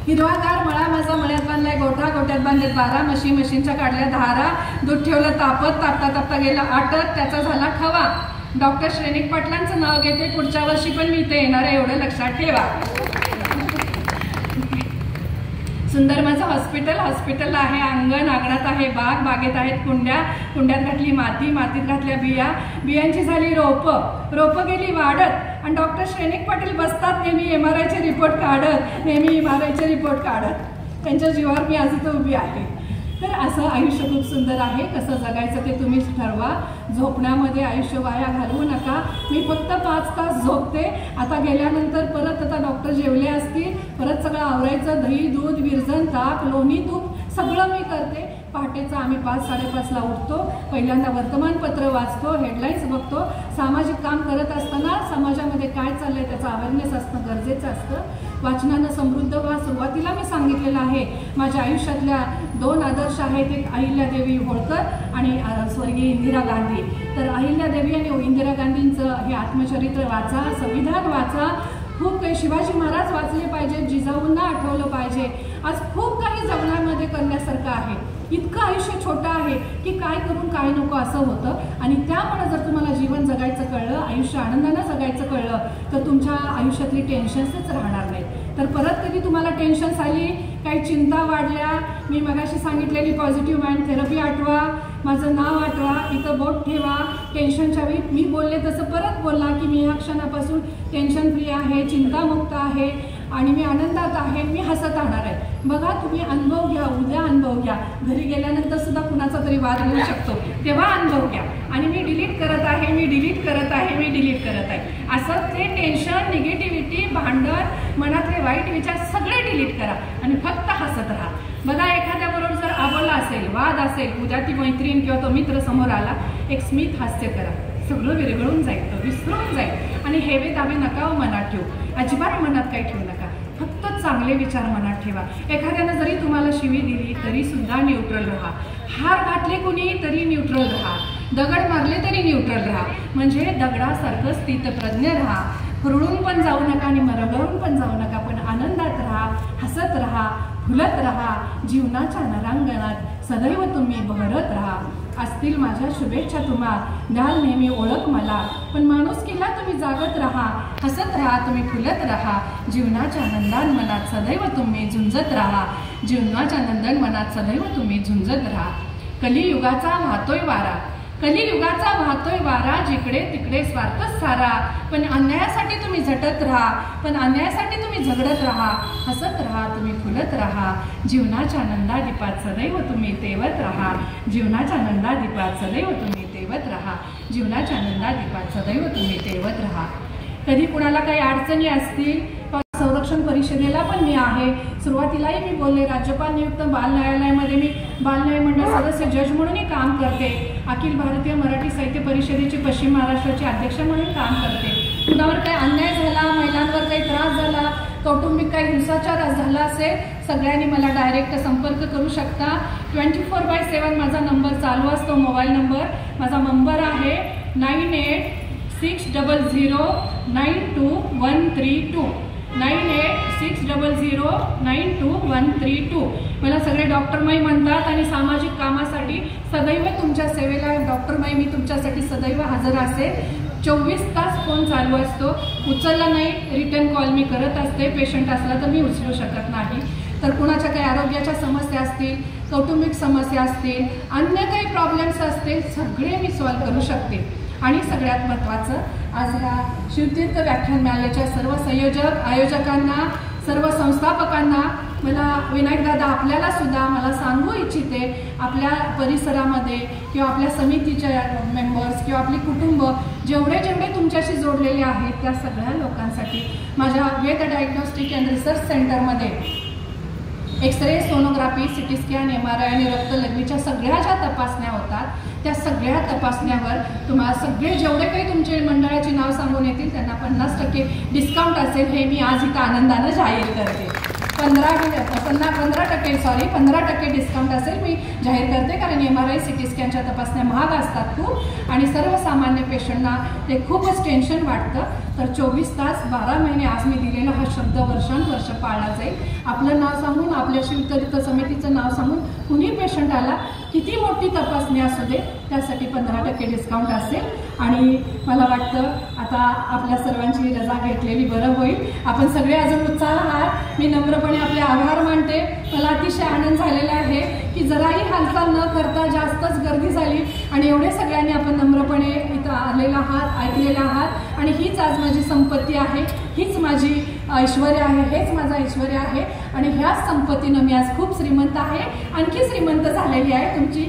हिरवागार मळा माझा मळ्यात बांधलाय गोठा, गोठ्यात बांधले 12 म्हशी, म्हशींच्या काढल्या धारा, दूध ठेवलं तापत, तापता तापता गेला आटत, त्याचा झाला खवा. डॉक्टर श्रेनिक पाटलांचं नाव घेते पुढच्या वर्षी पण मी इथे येणार आहे एवढं लक्षात ठेवा. सुंदर माझं हॉस्पिटल, हॉस्पिटलला आहे अंगण, अंगणात आहे बाग, बागेत आहेत कुंड्या, कुंड्यात घातली माती, मातीत घातल्या बिया, बियांची झाली रोपं, रोपं गेली वाढत, आणि डॉक्टर श्रेनिक पाटील बसतात नेहमी MRIचे रिपोर्ट काढत, नेहमी MRIचे रिपोर्ट काढत, त्यांच्या जीवावर मी आज इथं उभी आहे. तर असं आयुष्य खूप सुंदर आहे, कसं जगायचं ते तुम्हीच ठरवा. झोपण्यामध्ये आयुष्य वाया घालवू नका. मी फक्त 5 तास झोपते, आता गेल्यानंतर परत आता डॉक्टर जेवले असतील, परत सगळं आवरायचं, दही दूध विरजण ताक लोणी तूप सगळं मी करते. पहाटेचं आम्ही 5-5:30ला उठतो, पहिल्यांदा वर्तमानपत्र वाचतो, हेडलाईन्स बघतो. सामाजिक काम करत असताना समाजामध्ये काय चाललंय त्याचा अवेअरनेस असणं गरजेचं असतं. वाचनानं समृद्ध व्हा. सुरुवातीला मी सांगितलेलं आहे माझ्या आयुष्यातल्या 2 आदर्श आहेत, एक अहिल्यादेवी होळकर आणि स्वर्गीय इंदिरा गांधी. तर अहिल्यादेवी आणि इंदिरा गांधींचं हे आत्मचरित्र वाचा, संविधान वाचा, खूप काही शिवाजी महाराज वाचले पाहिजे, जिजाऊंना आठवलं पाहिजे. आज खूप काही जगण्यामध्ये करण्यासारखं आहे. इतकं आयुष्य छोटं आहे की काय करून काय नको असं होतं, आणि त्यामुळे जर तुम्हाला जीवन जगायचं कळलं, आयुष्य आनंदानं जगायचं कळलं, तर तुमच्या आयुष्यातली टेन्शन्सच राहणार नाहीत. तर परत कधी तुम्हाला टेन्शन्स आली, काही चिंता वाढल्या, मी मगाशी सांगितलेली पॉझिटिव्ह माइंड थेरपी आठवा, माझं नाव आठवा, इथं बोट ठेवा. टेन्शनच्या वेळी मी बोलले तसं परत बोलला की मी ह्या क्षणापासून टेन्शन फ्री आहे, चिंतामुक्त आहे आणि मी आनंदात आहे, मी हसत राहणार आहे. बघा तुम्ही अनुभव घ्या, उद्या अनुभव घ्या, घरी गेल्यानंतर सुद्धा कुणाचा तरी वाद होऊ शकतो, तेव्हा अनुभव घ्या. आणि मी डिलीट करत आहे, मी डिलीट करत आहे, मी डिलीट करत आहे, असं ते टेन्शन, निगेटिव्हिटी, भांडण, मनातले वाईट विचार सगळे डिलीट करा आणि फक्त हसत राहा. बघा एखाद्याबरोबर जर आवडला असेल, वाद असेल, उद्या ती मैत्रीण किंवा तो मित्र समोर आला, एक स्मित हास्य करा, सगळं विरघळून जाईल, तो विसरून जाईल. आणि हेवे दावे नका मनात ठेवू, अजिबात मनात काही ठेवू नका, फक्त चांगले विचार मनात ठेवा. एखाद्यानं जरी तुम्हाला शिवी दिली तरी सुद्धा न्यूट्रल राहा, हार घातले कुणी तरी न्यूट्रल राहा, दगड मारले तरी न्यूट्रल राहा, म्हणजे दगडासारखं स्थितप्रज्ञ राहा. हुरळून पण जाऊ नका आणि मरगळून पण जाऊ नका, पण आनंदात राहा, हसत राहा, फुलत राहा. जीवनाच्या नरांगणात सदैव तुम्ही बहरत राहा. असतील माझ्या शुभेच्छा तुम्हा, द्याल नेहमी ओळख मला, पण माणुसकीला तुम्ही जागत राहा, हसत राहा, तुम्ही फुलत राहा. जीवनाच्या नंदन मनात सदैव तुम्ही झुंजत राहा, जीवनाच्या नंदन मनात सदैव तुम्ही झुंजत राहा. कलियुगाचा वाहतोय वारा, कलियुगाचा वाहतोय वारा, जिकडे तिकडे स्वार्थच सारा, पण अन्यायासाठी तुम्ही झटत राहा, पण अन्यायासाठी तुम्ही झगडत राहा. हसत राहा, तुम्ही फुलत राहा. जीवनाच्या नंदादीपात सदैव तुम्ही तेवत राहा, जीवनाच्या नंदादीपात सदैव तुम्ही तेवत राहा, जीवनाच्या नंदादीपात सदैव तुम्ही तेवत राहा. कधी कुणाला काही अडचणी असतील, संरक्षण परिषदेला पण मी आहे. सुरुवातीलाही मी बोलले, राज्यपाल नियुक्त बाल न्यायालयामध्ये मी बाल न्याय मंडळ सदस्य जज म्हणूनही काम करते. अखिल भारतीय मराठी साहित्य परिषदेची पश्चिम महाराष्ट्राची अध्यक्ष म्हणून काम करते. कुणावर काही अन्याय झाला, महिलांवर काही त्रास झाला, कौटुंबिक काही हिंसाचार झाला असेल, सगळ्यांनी मला डायरेक्ट संपर्क करू शकता. 24/7 माझा नंबर चालू असतो, मोबाईल नंबर. माझा नंबर आहे 9860092132. 9860092132. मला सगळे डॉक्टर माई म्हणतात आणि सामाजिक कामासाठी सदैव तुमच्या सेवेला डॉक्टर माई मी तुमच्यासाठी सदैव हजर असेल. 24 तास फोन चालू असतो. उचलला नाही रिटर्न कॉल मी करत असते. पेशंट असला तर मी उचलू शकत नाही. तर कुणाच्या काही आरोग्याच्या समस्या असतील, कौटुंबिक समस्या असतील, अन्य काही प्रॉब्लेम्स असतील, सगळे मी सॉल्व्ह करू शकते. आणि सगळ्यात महत्त्वाचं, आज ह्या शिवतीर्थ व्याख्यानमालेच्या सर्व संयोजक, आयोजकांना, सर्व संस्थापकांना मला विनायक दादा आपल्याला सुद्धा मला सांगू इच्छिते, आपल्या परिसरामध्ये किंवा आपल्या समितीच्या मेंबर्स किंवा आपली कुटुंब जेवढे तुमच्याशी जोडलेले आहेत त्या सगळ्या लोकांसाठी माझ्या वेद डायग्नोस्टिक अँड रिसर्च सेंटरमध्ये x-ray, sonography, CT scan, MRI आणि रक्तलघवीच्या सगळ्या ज्या तपासण्या होतात त्या सगळ्या तपासण्यावर तुम्हाला सगळे जेवढे काही तुमचे मंडळाची नाव सांगून येतील त्यांना 50% डिस्काउंट असेल हे मी आज इथं आनंदानं जाहीर करते. 15% डिस्काउंट असेल मी जाहीर करते. कारण MRI, सिटी स्कॅनच्या तपासण्या महाग असतात खूप आणि सर्वसामान्य पेशंटना ते खूपच टेन्शन वाटतं. तर 24 तास 12 महिने आज मी दिलेला हा शब्द वर्षानुवर्ष पाळला जाईल. आपलं नाव सांगून, आपल्या शिवतीर्थ समितीचं नाव सांगून कुणी पेशंट आला, किती मोठी तपासणी असू दे, त्यासाठी 15% डिस्काउंट असेल. आणि मला वाटतं आता आपल्या सर्वांची रजा घेतलेली बरं होईल. आपण सगळे अजून उत्साह आहात. मी नम्रपणे आपले आभार मानते. मला अतिशय आनंद झालेला आहे की जराही हालचाल न करता जास्तच गर्दी झाली आणि एवढे सगळ्यांनी आपण नम्रपणे इथं आलेला आहात, ऐकलेला आहात. आणि हीच आज माझी संपत्ती आहे, हीच माझी ऐश्वर्य आहे, हेच माझं ऐश्वर्य आहे. आणि ह्याच संपत्तीनं मी आज खूप श्रीमंत आहे, आणखी श्रीमंत झालेली आहे. तुमची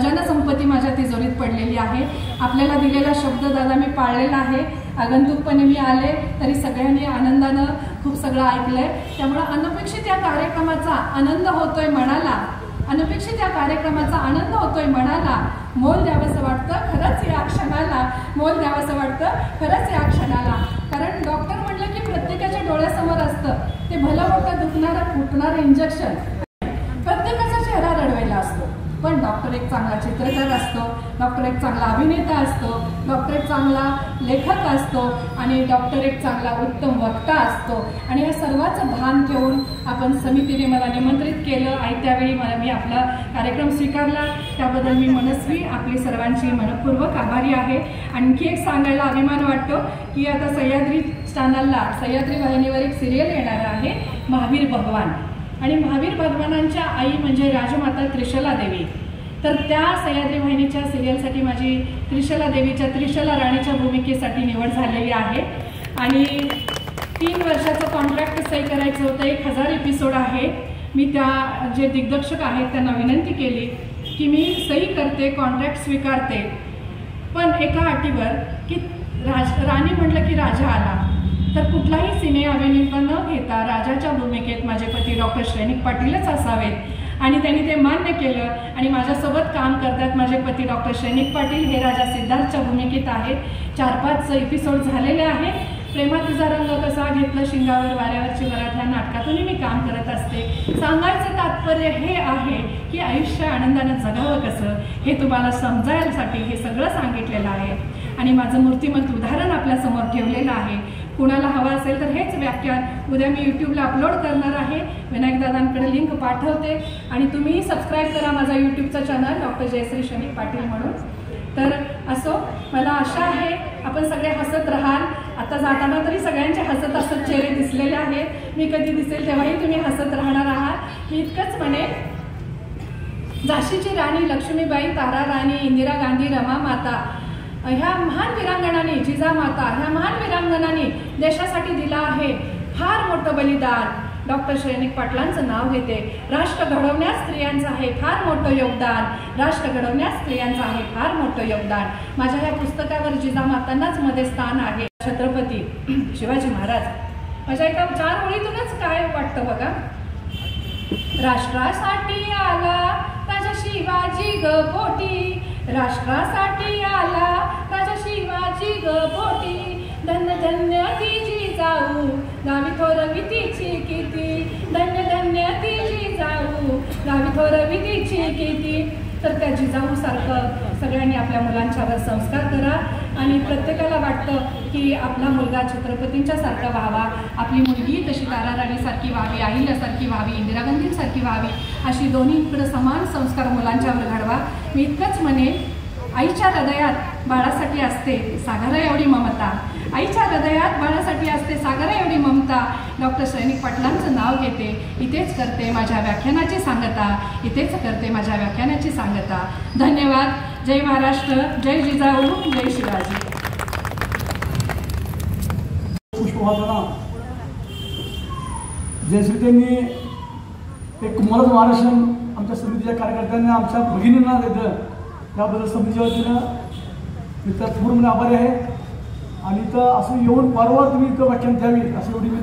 जनसंपत्ती माझ्या तिजोरीत पडलेली आहे. आपल्याला दिलेला शब्द दादा मी पाळलेला आहे. आगंतुकपणे मी आले तरी सगळ्यांनी आनंदानं खूप सगळं ऐकलंय. त्यामुळं अनपेक्षित या कार्यक्रमाचा आनंद होतोय मनाला, अनपेक्षित या कार्यक्रमाचा आनंद होतोय मनाला. मोल द्यावंसं वाटतं खरंच या क्षणाला, मोल द्यावंसं वाटतं खरंच या क्षणाला. कारण डॉक्टर म्हटलं की प्रत्येकाच्या डोळ्यासमोर असतं ते भलं मोठं दुखणारं फुटणारं इंजेक्शन. प्रत्येकाचा चेहरा रडवायला असतो, पण डॉक्टर एक चांगला चित्रकार असतो, डॉक्टर एक चांगला अभिनेता असतो, डॉक्टर एक चांगला लेखक असतो आणि डॉक्टर एक चांगला उत्तम वक्ता असतो. आणि या सर्वांचं भान ठेवून आपण समितीने मला निमंत्रित केलं आणि त्यावेळी मी आपला कार्यक्रम स्वीकारला. त्याबद्दल मी मनस्वी आपली सर्वांची मनपूर्वक आभारी आहे. आणखी एक सांगायला अभिमान वाटतो की आता सह्याद्री चॅनलला, सह्याद्री वाहिनीवर एक सिरियल येणार आहे महावीर भगवान. आणि महावीर भगवानांच्या आई म्हणजे राजमाता त्रिशला देवी. तर त्या सह्याद्री वाहिनीच्या सिरियलसाठी माझी त्रिशला देवीच्या, त्रिशला राणीच्या भूमिकेसाठी निवड झालेली आहे. आणि 3 वर्षाचं कॉन्ट्रॅक्ट सही करायचं होतं. 1000 एपिसोड आहे. मी त्या जे दिग्दर्शक आहेत त्यांना विनंती केली की मी सही करते, कॉन्ट्रॅक्ट स्वीकारते, पण एका अटीवर की राणी म्हटलं की राजा आला तर कुठलाही सिने अभिनेता न घेता राजाच्या भूमिकेत माझे पती डॉक्टर श्रेनिक पाटीलच असावेत. आणि त्यांनी ते मान्य केलं आणि माझ्यासोबत काम करतात माझे पती डॉक्टर श्रेनिक पाटील. हे राजा सिद्धार्थच्या भूमिकेत आहेत. 4-5 एपिसोड झालेले आहेत. प्रेमात तुझा रंग कसा घेतलं, शिंगावर वाऱ्यावरची वरात ह्या नाटकातूनही मी काम करत असते. सांगायचं तात्पर्य हे आहे की आयुष्य आनंदानं जगावं कसं हे तुम्हाला समजायसाठी हे सगळं सांगितलेलं आहे. आणि माझं मूर्तिमंत उदाहरण आपल्यासमोर ठेवलेलं आहे. कुणाला हवं असेल तर हेच व्याख्यान उद्या मी यूट्यूबला अपलोड करणार आहे. विनायकदादांकडे लिंक पाठवते आणि तुम्ही सबस्क्राईब करा माझा यूट्यूबचा चॅनल डॉक्टर जयश्री श्रेनिक पाटील म्हणून. तर असो, मला आशा आहे आपण सगळे हसत राहाल. आता जाताना तरी सगळ्यांचे हसत हसत चेहरे दिसलेले आहेत. मी कधी दिसेल तेव्हाही तुम्ही हसत राहणार आहात. मी इतकंच म्हणेन, झाशीची राणी लक्ष्मीबाई, तारा राणी, इंदिरा गांधी, रमा माता ह्या महान वीरांगणांनी, जिजामाता ह्या महान वीरांगणांनी देशासाठी दिला आहे फार मोठं बलिदान. डॉक्टर श्रेनिक पाटलांचं नाव घेते. राष्ट्र घडवण्यात स्त्रियांचं आहे फार मोठं योगदान. राष्ट्र घडवण्यात स्त्रियांचं आहे फार मोठं योगदान. माझ्या ह्या पुस्तकावर जिजामातांनाच मध्ये स्थान आहे. छत्रपती शिवाजी महाराज माझ्या एका 4 ओळीतूनच काय वाटतं बघा. राष्ट्रासाठी आला राजा शिवाजी ग पोटी, राष्ट्रासाठी आला राजा शिवाजी ग पोटी. धन्य धन्य ती जिजाऊ गावी थोरवी तिची किती, धन्य धन्य ती जिजाऊ गावी थोरवी तिची किती. तर त्या जिजाऊसारखं सगळ्यांनी आपल्या मुलांच्यावर संस्कार करा. आणि प्रत्येकाला वाटतं की की आपला मुलगा छत्रपतींच्या सारखा व्हावा, आपली मुलगी तशी ताराराणीसारखी व्हावी, अहिल्यासारखी व्हावी, इंदिरा गांधींसारखी व्हावी, अशी दोन्हीकडे समान संस्कार मुलांच्यावर घडवा. मी इतकंच म्हणेन, आईच्या हृदयात बाळासाठी असते सागरा एवढी ममता, आईच्या हृदयात बाळासाठी असते सागरा एवढी ममता. डॉक्टर सैनिक पाटलांचं नाव घेते, इथेच करते माझ्या व्याख्यानाची सांगता, इथेच करते माझ्या व्याख्यानाची सांगता. धन्यवाद. जय महाराष्ट्र, जय जिजाऊ, जय शिवाजी. पुष्पवाहताना जयश्रीताईंनी एक कुमारच महाराष्ट्र आमच्या समितीच्या कार्यकर्त्यांना, आमच्या भगिनींना देतं, त्याबद्दल समितीच्या वतीनं मी तर पूर्ण आभारी आहे. आणि इथं असं येऊन वारंवार तुम्ही इथं व्याख्यान द्यावी असं एवढी मी